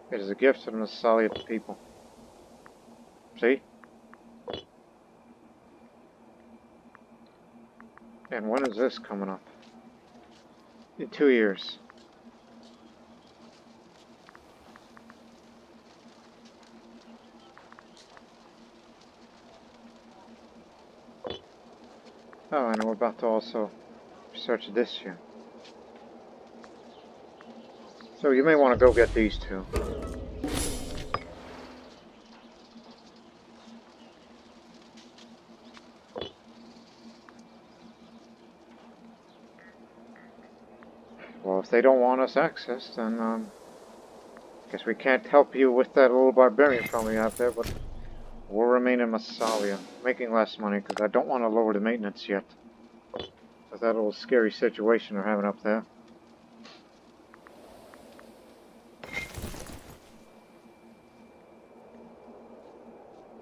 It is a gift to the Massalia people. See? And when is this coming up? In 2 years. Oh, and we're about to also research this here. So you may want to go get these two. Well, if they don't want us access, then I guess we can't help you with that little barbarian family out there, but we'll remain in Massalia, making less money because I don't want to lower the maintenance yet. With that little scary situation they're having up there.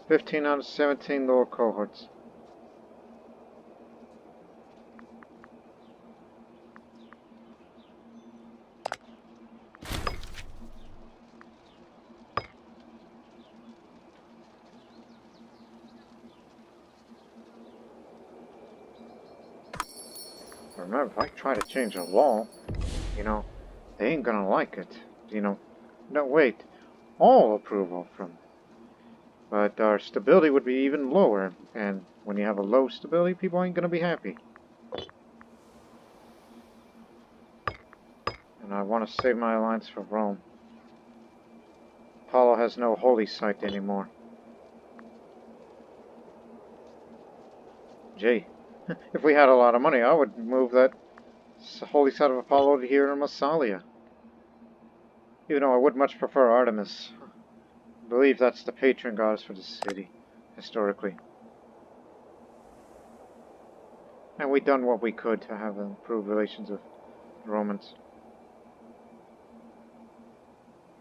15 out of 17 lower cohorts. Remember, if I try to change a law, you know, they ain't gonna like it. You know, no, wait, all approval from. But our stability would be even lower, and when you have a low stability, people ain't gonna be happy. And I want to save my alliance for Rome. Apollo has no holy site anymore. Gee, if we had a lot of money, I would move that holy site of Apollo to here in Massalia. Even though I would much prefer Artemis. I believe that's the patron goddess for the city, historically. And we've done what we could to have improved relations with the Romans.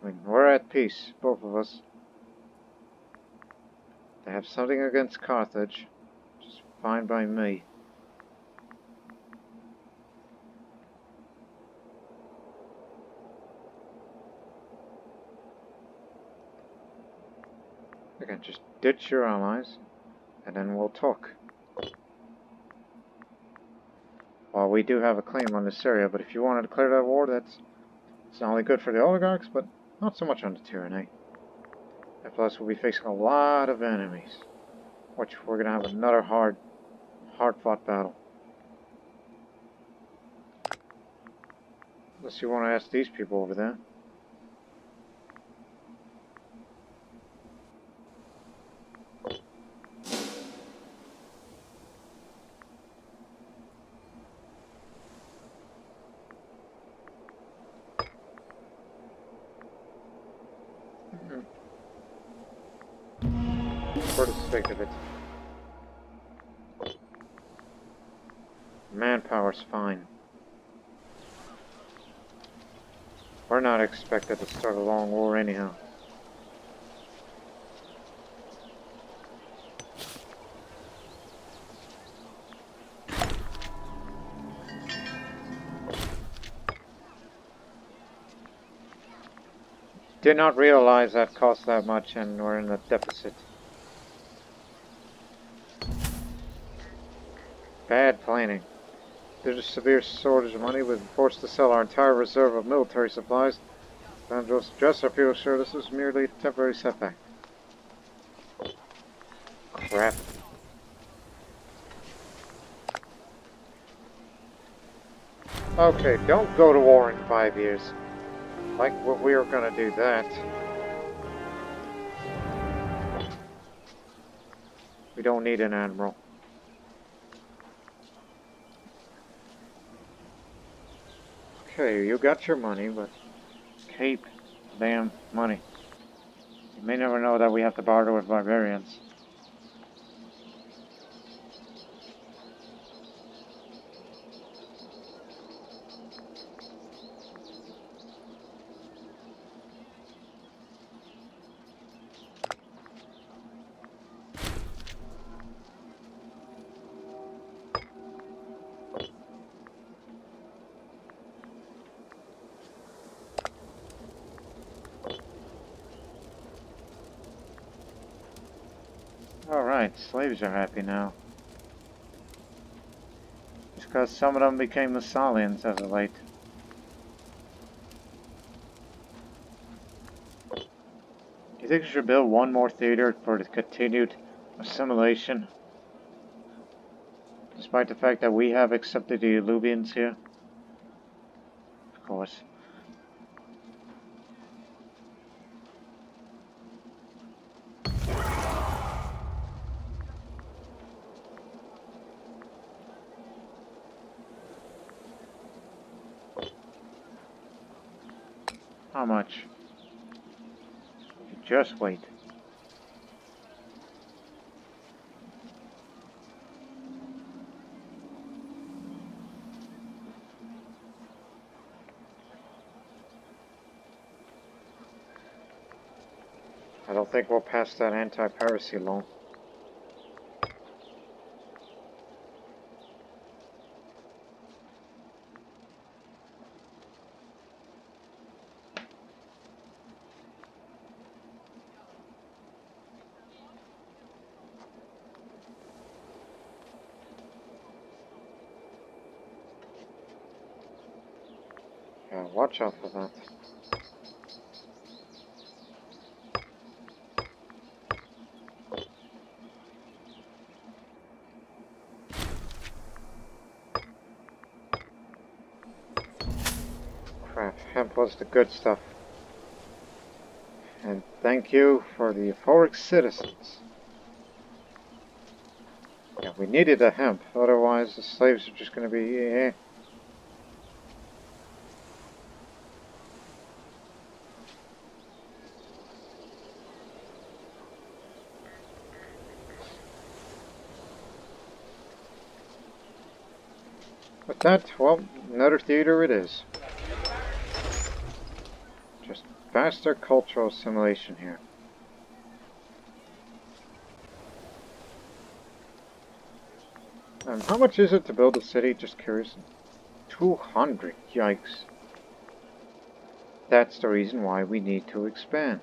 I mean, we're at peace, both of us. They have something against Carthage, which is fine by me. Again, just ditch your allies, and then we'll talk. Well, we do have a claim on this area, but if you want to declare that war, it's not only good for the oligarchs, but not so much on the tyranny. And plus, we'll be facing a lot of enemies, which we're going to have another hard-fought battle. Unless you want to ask these people over there. For the sake of it. Manpower's fine. We're not expected to start a long war anyhow. Did not realize that cost that much and we're in a deficit. Bad planning. Due to severe shortage of money, we've been forced to sell our entire reserve of military supplies. And just our people sure this is merely a temporary setback. Crap. Okay, don't go to war in 5 years. Like what we were gonna do that. We don't need an admiral. Okay, you got your money, but keep damn money. You may never know that we have to barter with barbarians. Alright, slaves are happy now. Just because some of them became Massalians as of late. Do you think we should build one more theater for the continued assimilation? Despite the fact that we have accepted the Eluvians here? Of course. How much? Just wait. I don't think we'll pass that anti-piracy law. Yeah, watch out for that. Crap, hemp was the good stuff. And thank you for the euphoric citizens. Yeah, we needed a hemp, otherwise the slaves are just going to be With that, well, another theater it is. Just faster cultural assimilation here. How much is it to build a city? Just curious. 200, yikes. That's the reason why we need to expand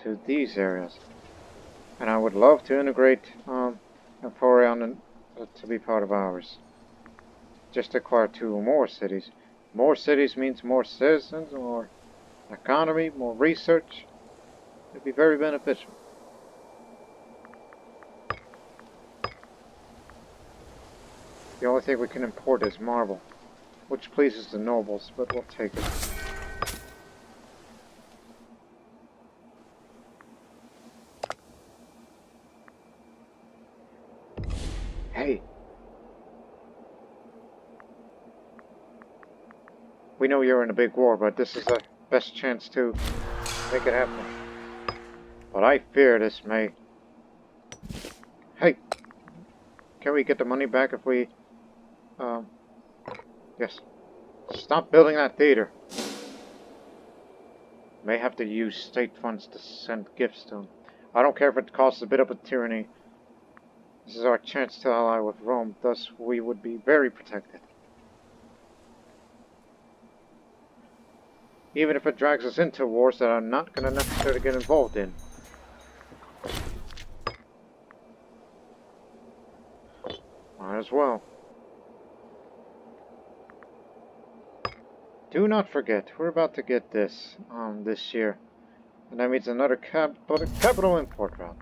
to these areas. And I would love to integrate Emporion to be part of ours. Just acquire 2 more cities. More cities means more citizens, more economy, more research. It'd be very beneficial. The only thing we can import is marble, which pleases the nobles, but we'll take it. Hey! We know you're in a big war, but this is the best chance to make it happen. But I fear this may... Hey! Can we get the money back if we... Yes. Stop building that theater. May have to use state funds to send gifts to him. I don't care if it costs a bit of a tyranny. This is our chance to ally with Rome, thus we would be very protected. Even if it drags us into wars that I'm not going to necessarily get involved in. Might as well. Do not forget, we're about to get this this year. And that means another capital import route.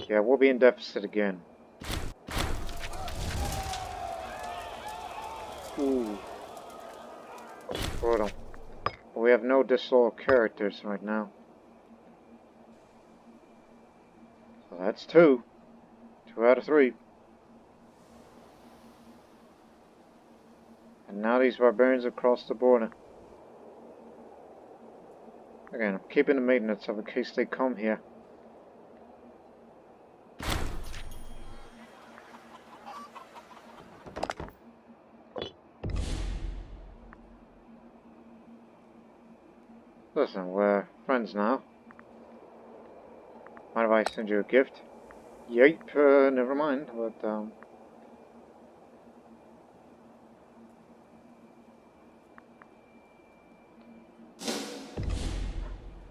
Yeah, we'll be in deficit again. Ooh. Brutal. We have no disloyal characters right now. So that's 2. 2 out of 3. And now these barbarians have crossed the border. Again, I'm keeping the maintenance of in case they come here. Listen, we're friends now. Mind if I send you a gift? Yep, never mind, but,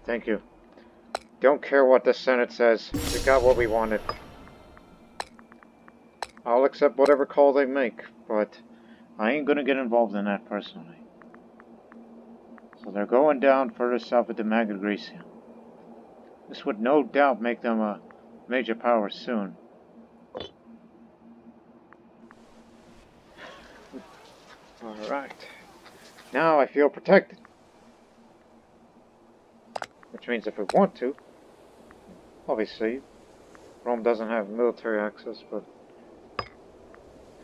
thank you. Don't care what the Senate says. We got what we wanted. I'll accept whatever call they make, but I ain't gonna get involved in that personally. So they're going down further south into Magna Graecia. This would no doubt make them a major power soon. Alright. Now I feel protected. Which means if we want to, obviously, Rome doesn't have military access, but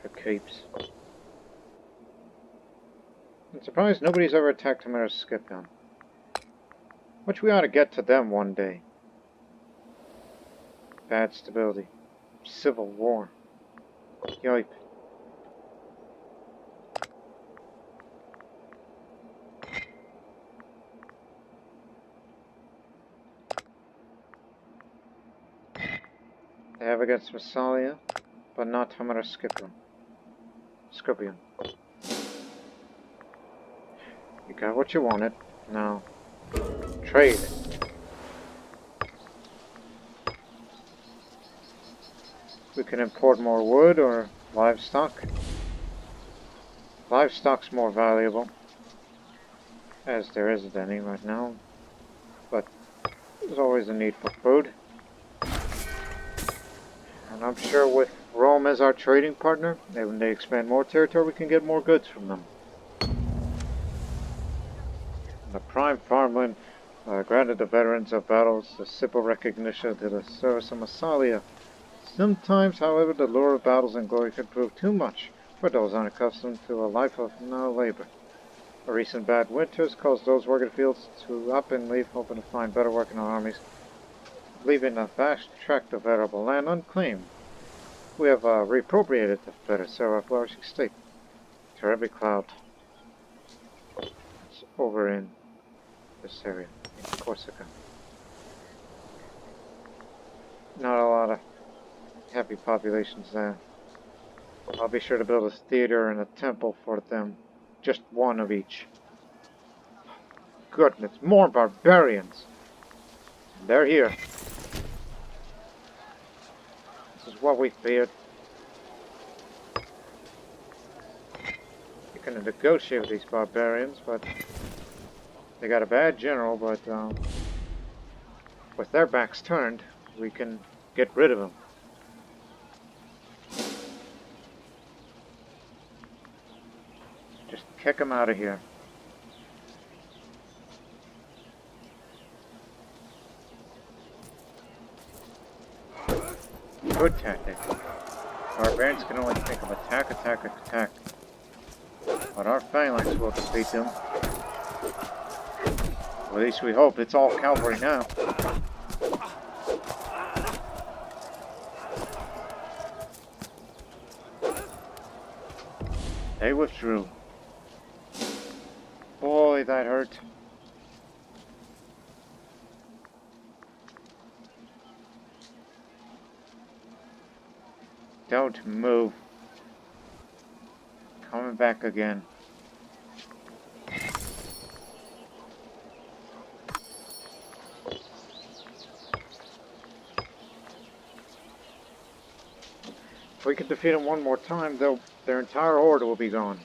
for keeps. I'm surprised nobody's ever attacked him at our Scipio. Which we ought to get to them one day. Bad stability. Civil war. Yipe. They have against Massalia, but not Hamara Scorpion. You got what you wanted. Now, trade. We can import more wood or livestock. Livestock's more valuable, as there isn't any right now, but there's always a need for food. And I'm sure with Rome as our trading partner, when they expand more territory, we can get more goods from them. The prime farmland granted the veterans of battles the simple recognition to the service of Massalia. Sometimes, however, the lure of battles and glory can prove too much for those unaccustomed to a life of no labor. A recent bad winter has caused those working the fields to up and leave, hoping to find better work in our armies, leaving a vast tract of arable land unclaimed. We have reappropriated the better serve our flourishing state. To every cloud. It's over in this area, in Corsica. Not a lot of happy populations there. I'll be sure to build a theater and a temple for them. Just one of each. Goodness, more barbarians! They're here. This is what we feared. You can negotiate with these barbarians, but they got a bad general, but with their backs turned, we can get rid of them. Just kick them out of here. Good tactic. Barbarians can only think of attack, attack, attack. But our phalanx will defeat them. Well, at least we hope. It's all cavalry now. They withdrew. Boy, that hurt. Don't move. Coming back again. If we can defeat them one more time, their entire horde will be gone.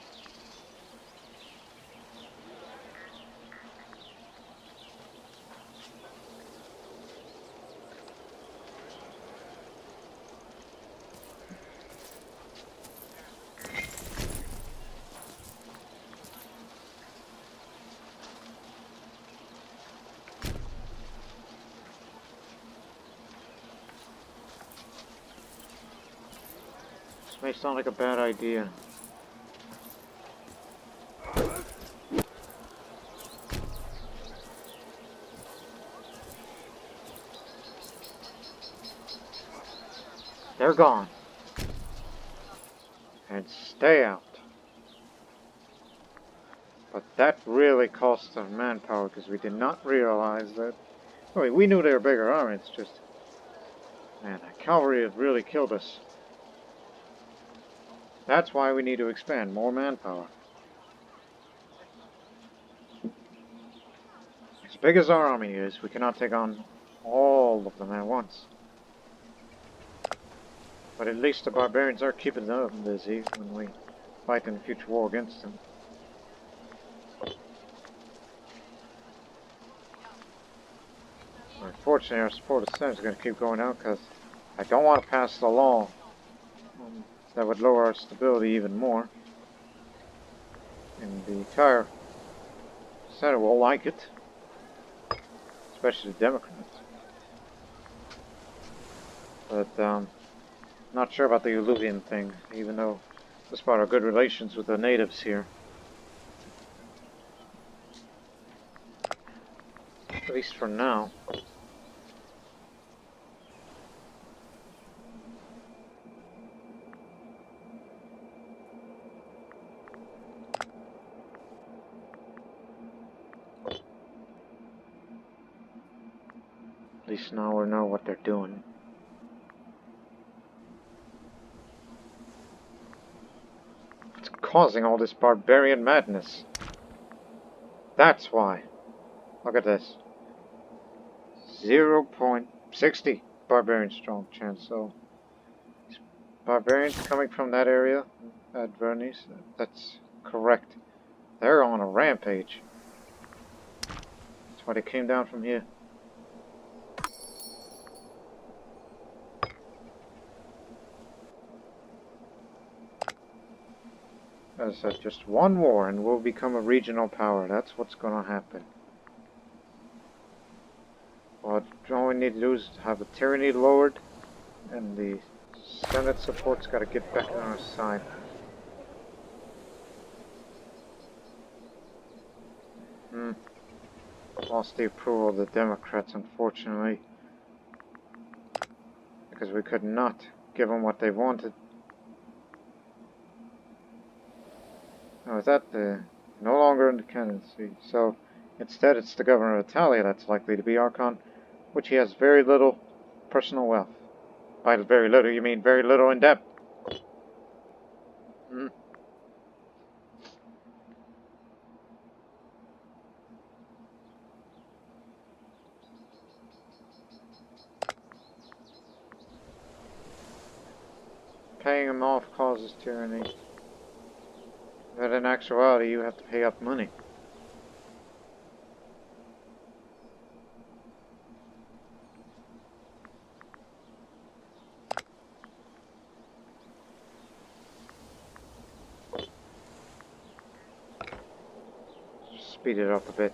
This may sound like a bad idea. They're gone. And stay out. But that really cost us manpower because we did not realize that. I mean, we knew they were bigger armies, it's just. Man, that cavalry has really killed us. That's why we need to expand more manpower. As big as our army is, we cannot take on all of them at once. But at least the barbarians are keeping them busy when we fight in a future war against them. Unfortunately, our support of Senate is going to keep going out because I don't want to pass the law that would lower our stability even more. And the entire Senate will like it, especially the Democrats. But not sure about the Illuvian thing, even though despite our good relations with the natives here. At least for now. At least now we know what they're doing. It's causing all this barbarian madness. That's why. Look at this. 0.60 barbarian strong chance. So, barbarians coming from that area at Vernice, that's correct. They're on a rampage. That's why they came down from here. As I said, just one war and we'll become a regional power. That's what's going to happen. Well, all we need to do is have the tyranny lowered, and the Senate support's got to get back on our side. Lost the approval of the Democrats, unfortunately, because we could not give them what they wanted. Now, with that, no longer in the candidacy, so instead it's the governor of Italia that's likely to be Archon, which he has very little personal wealth. By very little, you mean very little in debt. Paying him off causes tyranny. But in actuality, you have to pay up money. Speed it up a bit.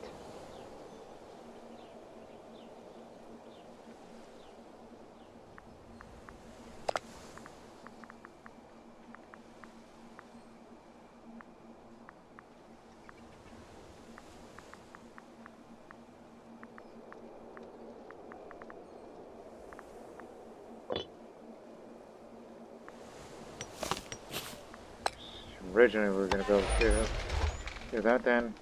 Originally we were going to build do that, then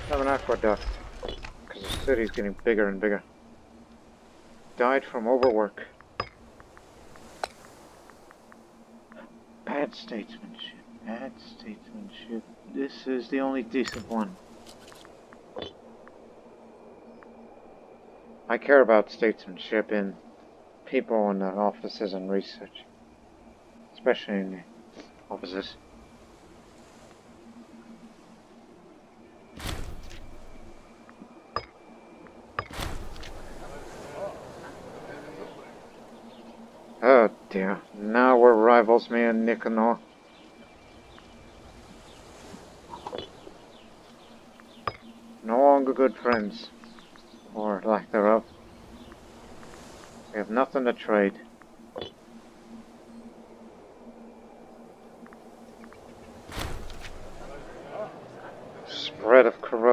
have an aqueduct, because the city's getting bigger and bigger. Died from overwork. Bad statesmanship. Bad statesmanship. This is the only decent one. I care about statesmanship in people in the offices and research. Especially in the offices. Oh dear, now we're rivals, me and Nicanor. No longer good friends, or lack thereof. We have nothing to trade.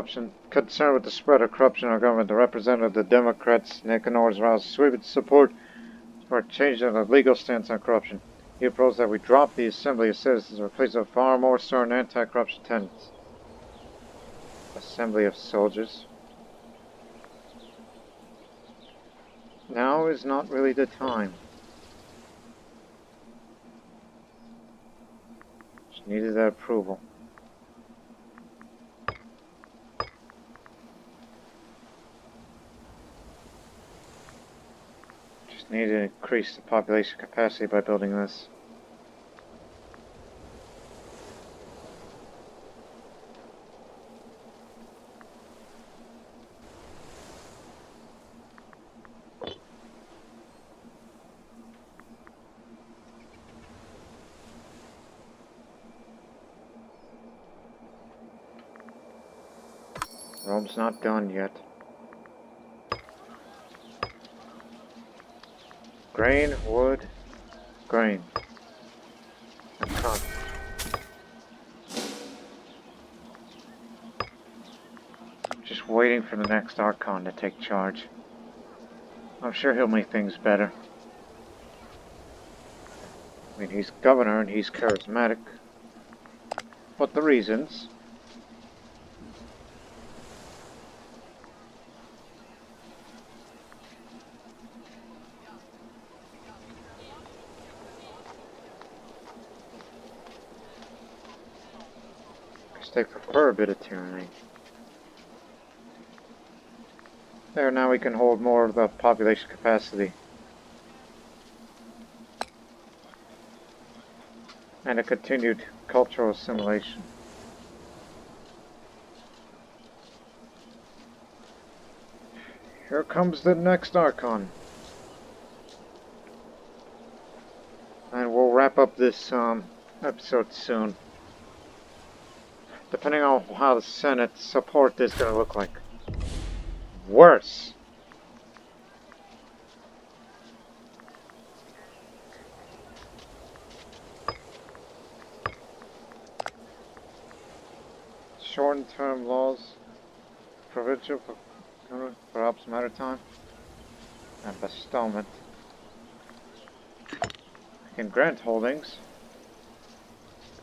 corruption. Concerned with the spread of corruption in our government, the representative of the Democrats, Nicanor, has roused sweeping support for a change in the legal stance on corruption. He proposed that we drop the Assembly of Citizens and replace it with far more stern anti-corruption tenets. Assembly of Soldiers. Now is not really the time. Just needed that approval. Just needed to increase the population capacity by building this. Rome's not done yet. Grain, wood, grain. And cotton. Just waiting for the next Archon to take charge. I'm sure he'll make things better. I mean, he's governor and he's charismatic. But the reasons... they prefer a bit of tyranny. There, now we can hold more of the population capacity. And a continued cultural assimilation. Here comes the next Archon. And we'll wrap up this episode soon. Depending on how the Senate support is going to look like. Worse. Short-term laws, provincial for ops matter time, and bestowment. In grant holdings,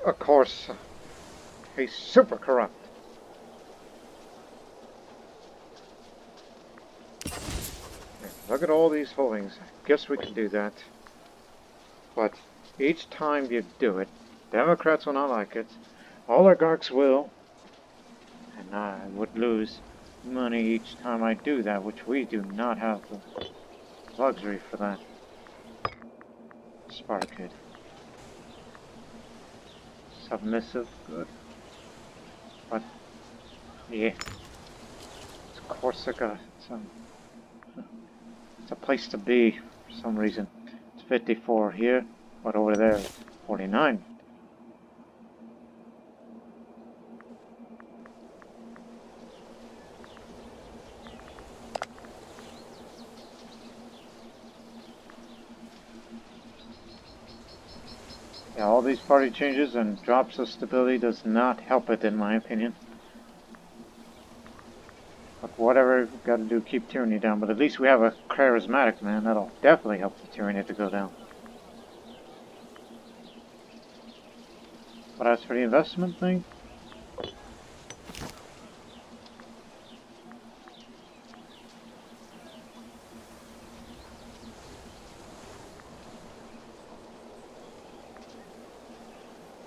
of course, he's super corrupt. Look at all these holdings. I guess we can do that. But each time you do it, Democrats will not like it. Oligarchs will. And I would lose money each time I do that, which we do not have the luxury for that. Sparkid. Submissive, good. But, yeah. It's Corsica. It's a place to be for some reason. It's 54 here, but over there it's 49. Yeah, all these party changes and drops of stability does not help it, in my opinion. But whatever we've got to do, keep tyranny down. But at least we have a charismatic man. That'll definitely help the tyranny to go down. But as for the investment thing,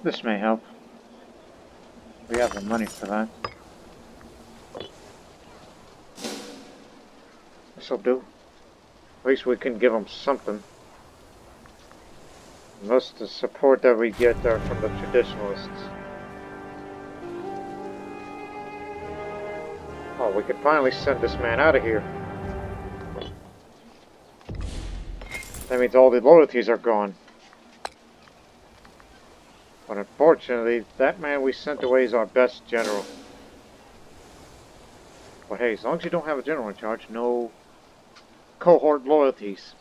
this may help. We have the money for that. This'll do. At least we can give them something. Most of the support that we get are from the traditionalists. Oh, we could finally send this man out of here. That means all the loyalties are gone. But unfortunately, that man we sent away is our best general. But hey, as long as you don't have a general in charge, no cohort loyalties.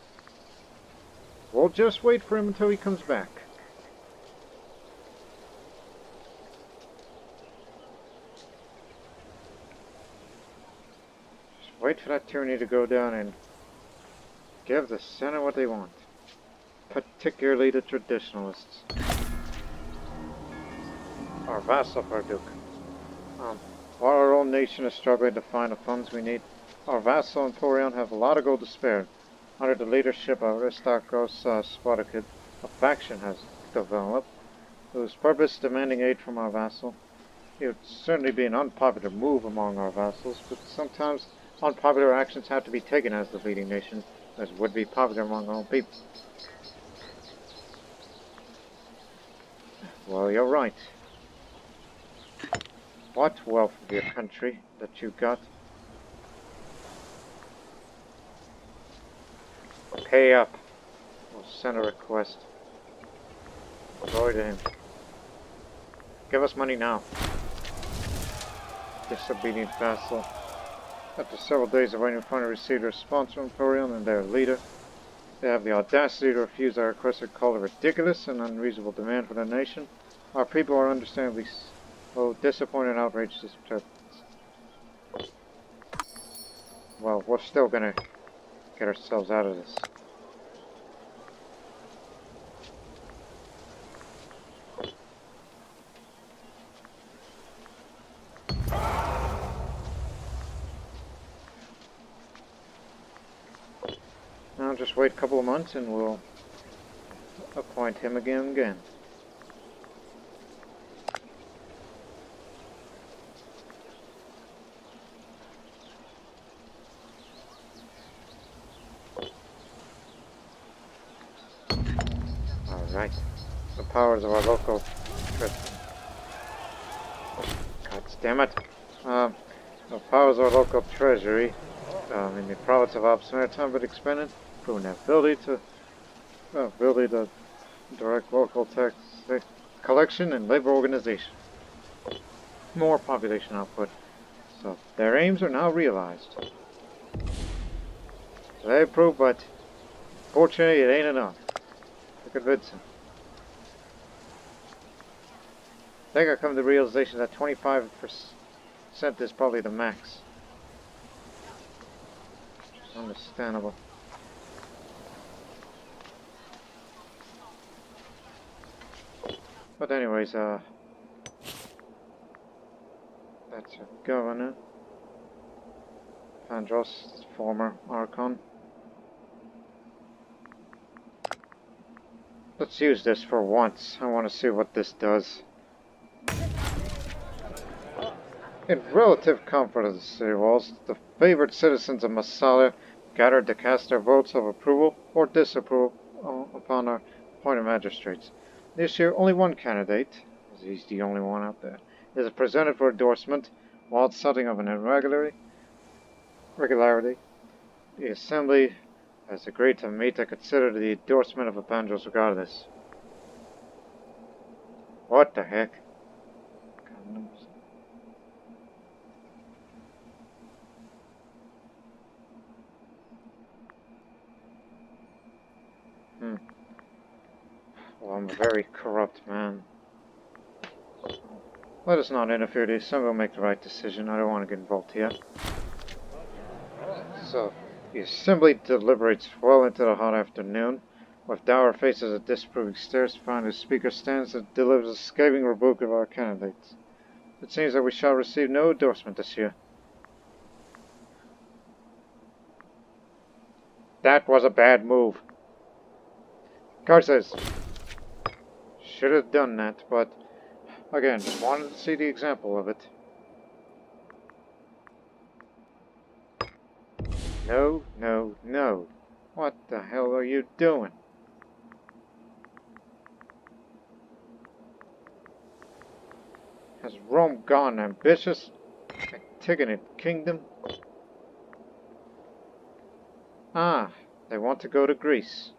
We'll just wait for him until he comes back. Wait for that tyranny to go down and give the Senate what they want. Particularly the traditionalists. Our vassal, Duke. While our own nation is struggling to find the funds we need, our vassal Emporion have a lot of gold to spare. Under the leadership of Aristarchos Spartakid, a faction has developed, whose purpose demanding aid from our vassal. It would certainly be an unpopular move among our vassals, but sometimes unpopular actions have to be taken as the leading nation, as would be popular among our own people. Well, you're right. What wealth of your country that you got? Pay up. We'll send a request. Glory to him. Give us money now. Disobedient vassal. After several days of waiting, we finally received a response from Emporion and their leader. They have the audacity to refuse our request and call it ridiculous and unreasonable demand for the nation. Our people are understandably disappointed and outraged at this. Well, we're still gonna get ourselves out of this. Now just wait a couple of months and we'll appoint him again. Alright. The powers of our local treasury. God damn it. The powers of our local treasury in the province of Alps Maritime but expanded, proving their ability to direct local tax collection and labor organization. More population output. So their aims are now realized. So they approve, but fortunately it ain't enough to convince them. They gotta come to the realization that 25% is probably the max. It's understandable. But anyways, that's our governor. Pandros, former Archon. Let's use this for once. I want to see what this does. In relative comfort of the city walls, the favored citizens of Massalia gathered to cast their votes of approval or disapproval upon our appointed magistrates. This year, only one candidate, as he's the only one out there, is presented for endorsement, while something of an irregularity. The Assembly has agreed to meet to consider the endorsement of Epandros regardless. What the heck? Well, I'm a very corrupt man. Let us not interfere. The Assembly will make the right decision. I don't want to get involved here. So, the Assembly deliberates well into the hot afternoon. With dour faces and disapproving stares, finally the Speaker stands and delivers a scathing rebuke of our candidates. It seems that we shall receive no endorsement this year. That was a bad move. Guard says, should have done that, but again, just wanted to see the example of it. No, no, no. What the hell are you doing? Has Rome gone ambitious? Antigonid kingdom? Ah, they want to go to Greece.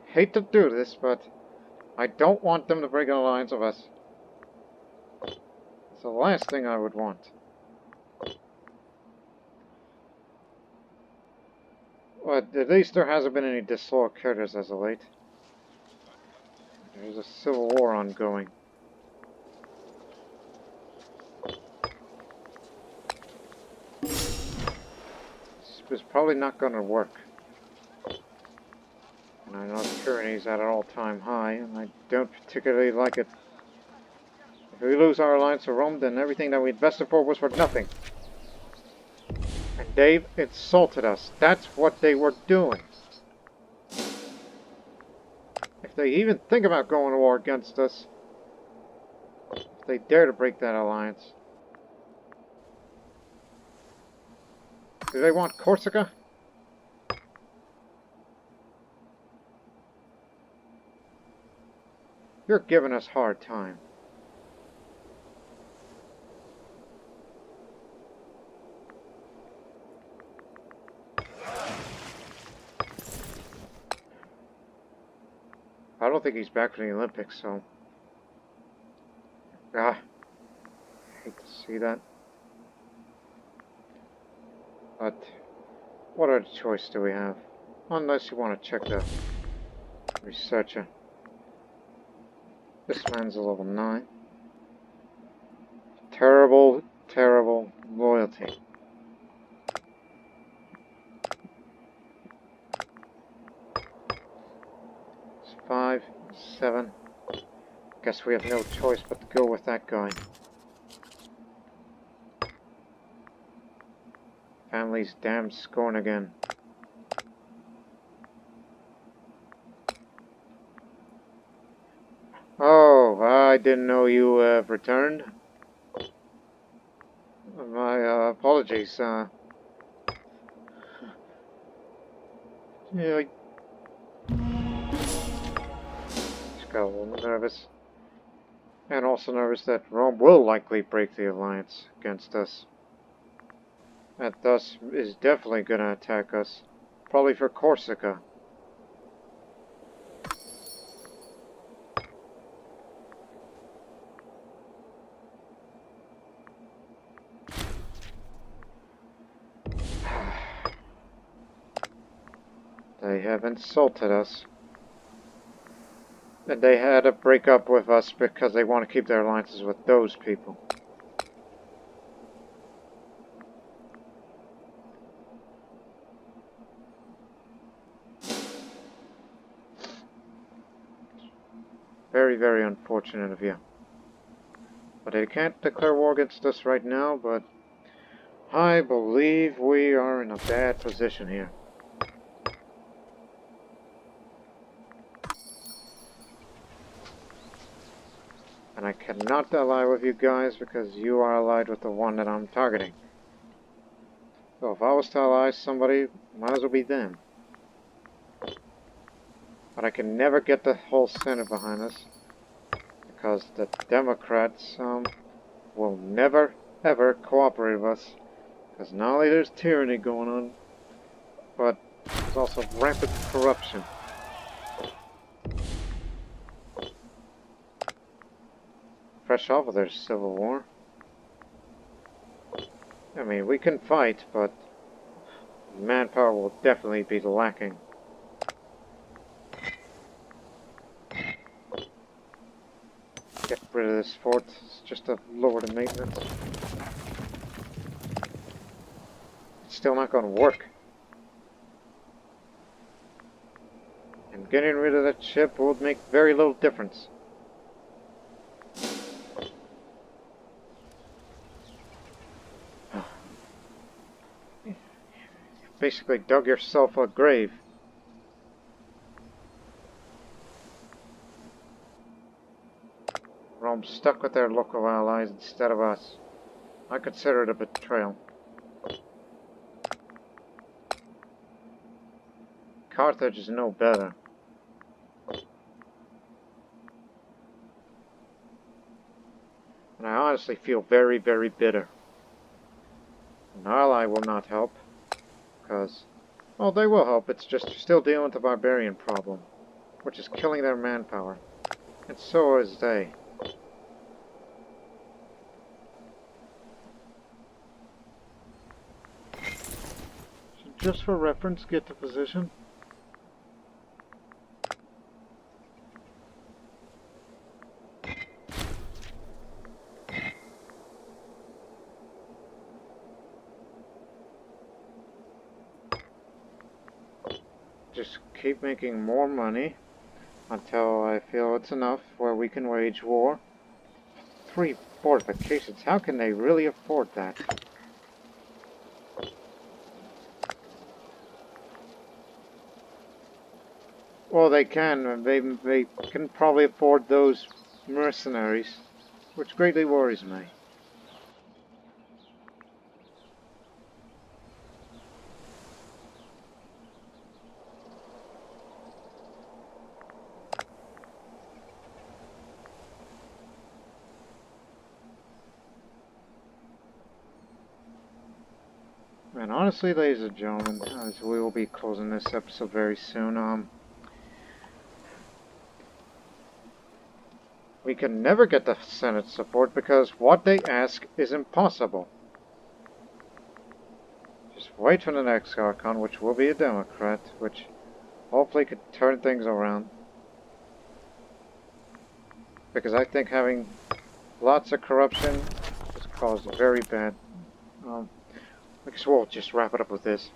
Hate to do this, but I don't want them to break an alliance with us. It's the last thing I would want. But at least there hasn't been any disloyal characters as of late. There's a civil war ongoing. This is probably not going to work. And I know tyranny's at an all-time high, and I don't particularly like it. If we lose our alliance with Rome, then everything that we invested for was for nothing. And they've insulted us. That's what they were doing. If they even think about going to war against us, if they dare to break that alliance. Do they want Corsica? You're giving us a hard time. I don't think he's back for the Olympics, so... I hate to see that. But, what other choice do we have? Unless you want to check the researcher. This man's a level 9. Terrible, terrible loyalty. It's 5, 7. Guess we have no choice but to go with that guy. Family's damn scorn again. Oh, I didn't know you returned. My apologies. Yeah, I just got a little nervous. And also nervous that Rome will likely break the alliance against us. And thus is definitely going to attack us. Probably for Corsica. They have insulted us. And they had to break up with us because they want to keep their alliances with those people. Very, very unfortunate of you. But they can't declare war against us right now, but I believe we are in a bad position here. And I cannot ally with you guys because you are allied with the one that I'm targeting. So if I was to ally somebody, it might as well be them. But I can never get the whole Senate behind us because the Democrats will never, ever cooperate with us. Because not only there's tyranny going on, but there's also rampant corruption. Fresh off of their civil war. I mean, we can fight, but manpower will definitely be lacking. Get rid of this fort. It's just a lower the maintenance. It's still not going to work. And getting rid of that ship would make very little difference. Basically dug yourself a grave. Rome stuck with their local allies instead of us. I consider it a betrayal. Carthage is no better. And I honestly feel very, very bitter. An ally will not help. Because, well, they will help, it's just you're still dealing with the barbarian problem, which is killing their manpower. And so is they. So just for reference, get to position. just keep making more money until I feel it's enough where we can wage war. 3 fortifications, how can they really afford that? Well, they can. They can probably afford those mercenaries, which greatly worries me. And honestly, ladies and gentlemen, as we will be closing this episode very soon, we can never get the Senate support because what they ask is impossible. Just wait for the next Archon, which will be a Democrat, which hopefully could turn things around. Because I think having lots of corruption has caused very bad. I guess we'll just wrap it up with this.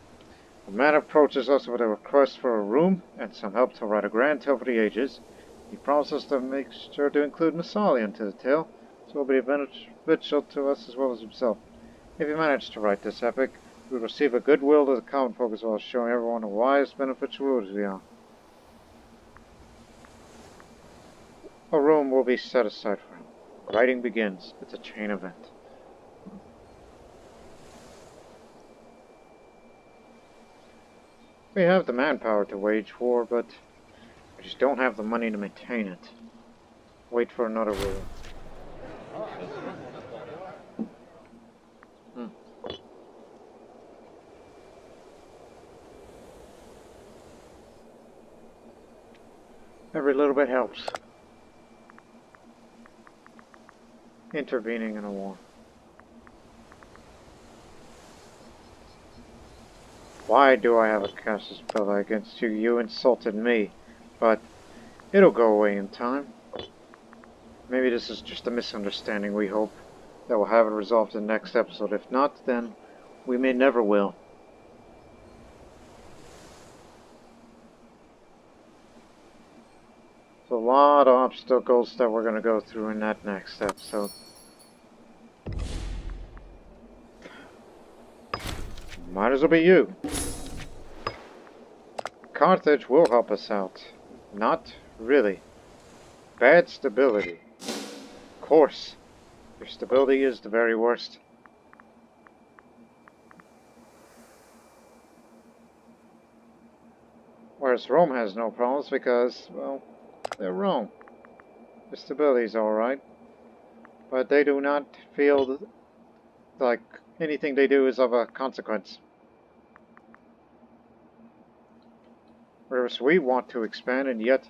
A man approaches us with a request for a room and some help to write a grand tale for the ages. He promises to make sure to include Massalia into the tale, so it will be beneficial to us as well as himself. If he managed to write this epic, we would receive a goodwill to the common folk as well as showing everyone the wise, beneficial rulers we are. A room will be set aside for him. Writing begins. It's a chain event. We have the manpower to wage war, but we just don't have the money to maintain it. Wait for another rule. Every little bit helps. Intervening in a war. Why do I have a cast spell against you? You insulted me, but it'll go away in time. Maybe this is just a misunderstanding, we hope, that we'll have it resolved in the next episode. If not, then we may never will. There's a lot of obstacles that we're going to go through in that next episode. Might as well be you. Carthage will help us out. Not really. Bad stability. Of course. Your stability is the very worst. Whereas Rome has no problems because, well, they're Rome. The stability's alright. But they do not feel like anything they do is of a consequence. Whereas we want to expand, and yet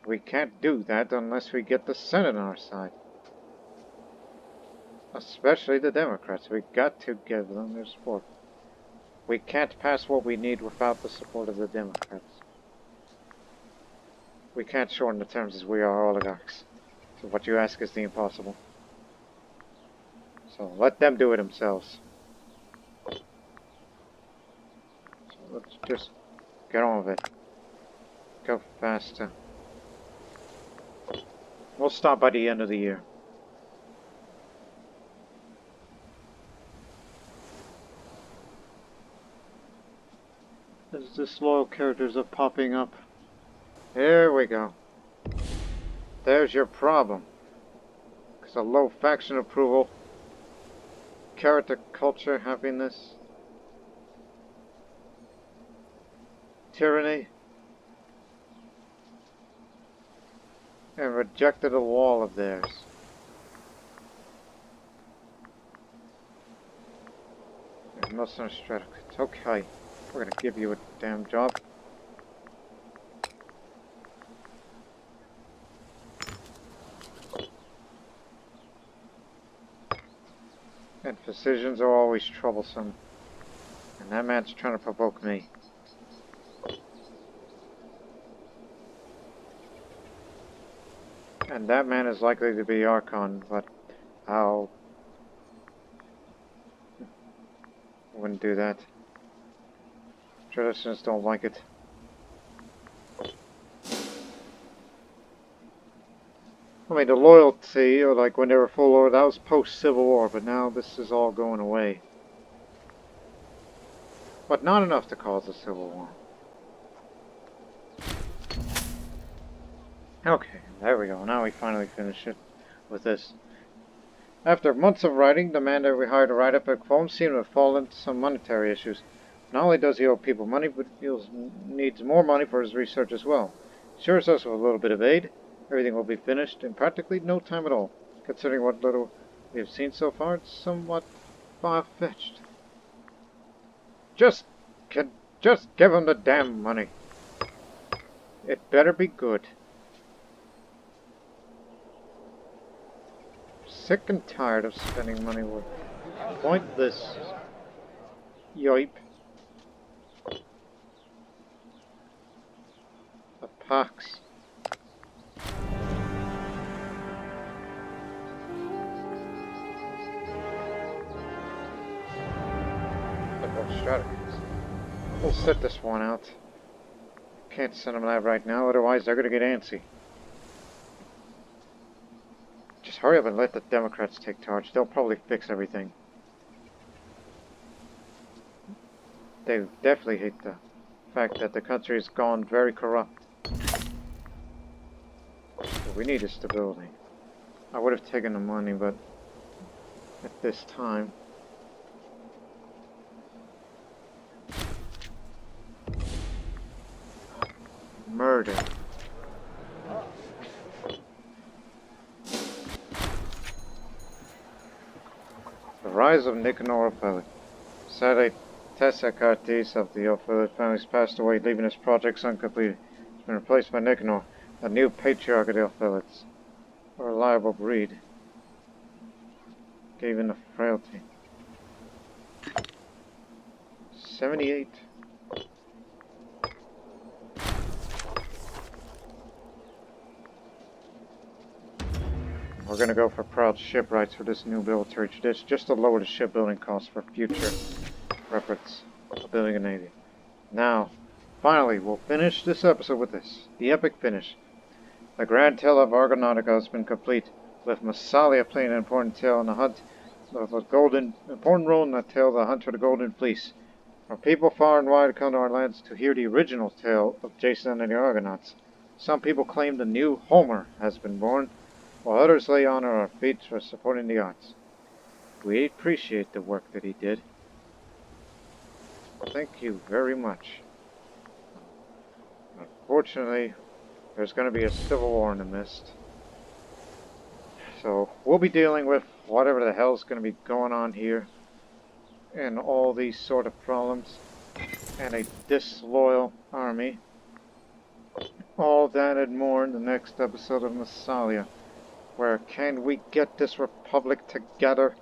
we can't do that unless we get the Senate on our side. Especially the Democrats. We got to give them their support. We can't pass what we need without the support of the Democrats. We can't shorten the terms as we are oligarchs. So what you ask is the impossible. So let them do it themselves. So let's just get on with it. Go faster. We'll stop by the end of the year. As disloyal characters are popping up. Here we go. There's your problem. Because of low faction approval, character culture, happiness, tyranny, and rejected a wall of theirs. Muslim strategy. It's okay. We're gonna give you a damn job. And decisions are always troublesome. And that man's trying to provoke me. And that man is likely to be Archon, but I wouldn't do that. Traditions don't like it. I mean, the loyalty, or like when they were full order, that was post-Civil War, but now this is all going away. But not enough to cause a Civil War. Okay, there we go. Now we finally finish it with this. After months of writing, the man that we hired to write epic poems seemed to have fallen into some monetary issues. Not only does he owe people money, but he needs more money for his research as well. Assures us with a little bit of aid, everything will be finished in practically no time at all. Considering what little we have seen so far, it's somewhat far-fetched. Just give him the damn money. It better be good. Sick and tired of spending money with pointless yoip. A pox. Strategies. We'll set this one out. Can't send them that right now, otherwise they're gonna get antsy. Just hurry up and let the Democrats take charge. They'll probably fix everything. They definitely hate the fact that the country has gone very corrupt. What we need is stability. I would have taken the money, but at this time... Murder. The rise of Nicanor Ophelia. Sadly, Tessakartes of the Ophelia families passed away, leaving his projects uncompleted. He's been replaced by Nicanor, a new patriarch of the Ophelids. A reliable breed. Gave in the frailty. 78. We're going to go for proud shipwrights for this new military tradition, just to lower the shipbuilding costs for future reference of building a navy. Now, finally, we'll finish this episode with this, the epic finish. The grand tale of Argonautica has been complete, with Massalia playing an important role in the hunt for the Golden Fleece. From people far and wide come to our lands to hear the original tale of Jason and the Argonauts. Some people claim the new Homer has been born, while others lay honor our feet for supporting the arts. We appreciate the work that he did. Thank you very much. Unfortunately, there's going to be a civil war in the midst. So we'll be dealing with whatever the hell's going to be going on here. And all these sort of problems. And a disloyal army. All that and more in the next episode of Massalia. Where can we get this republic together?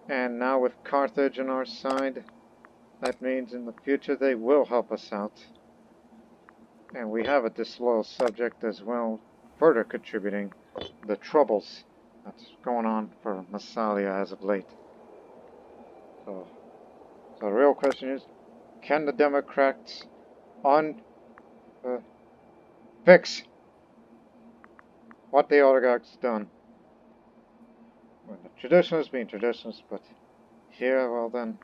And now with Carthage on our side, that means in the future they will help us out. And we have a disloyal subject as well, further contributing the troubles that's going on for Massalia as of late. So the real question is, can the Democrats fix what the oligarchs done? Well, the traditionalists being traditionalists, but here, well then,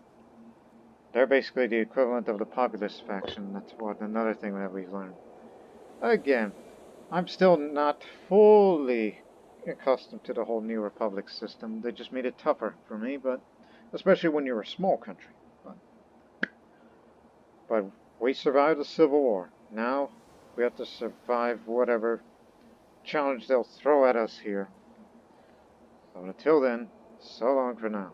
they're basically the equivalent of the populist faction. That's what another thing that we've learned. Again, I'm still not fully accustomed to the whole New Republic system. They just made it tougher for me, but especially when you're a small country. But we survived the Civil War. Now we have to survive whatever challenge they'll throw at us here. So until then, so long for now.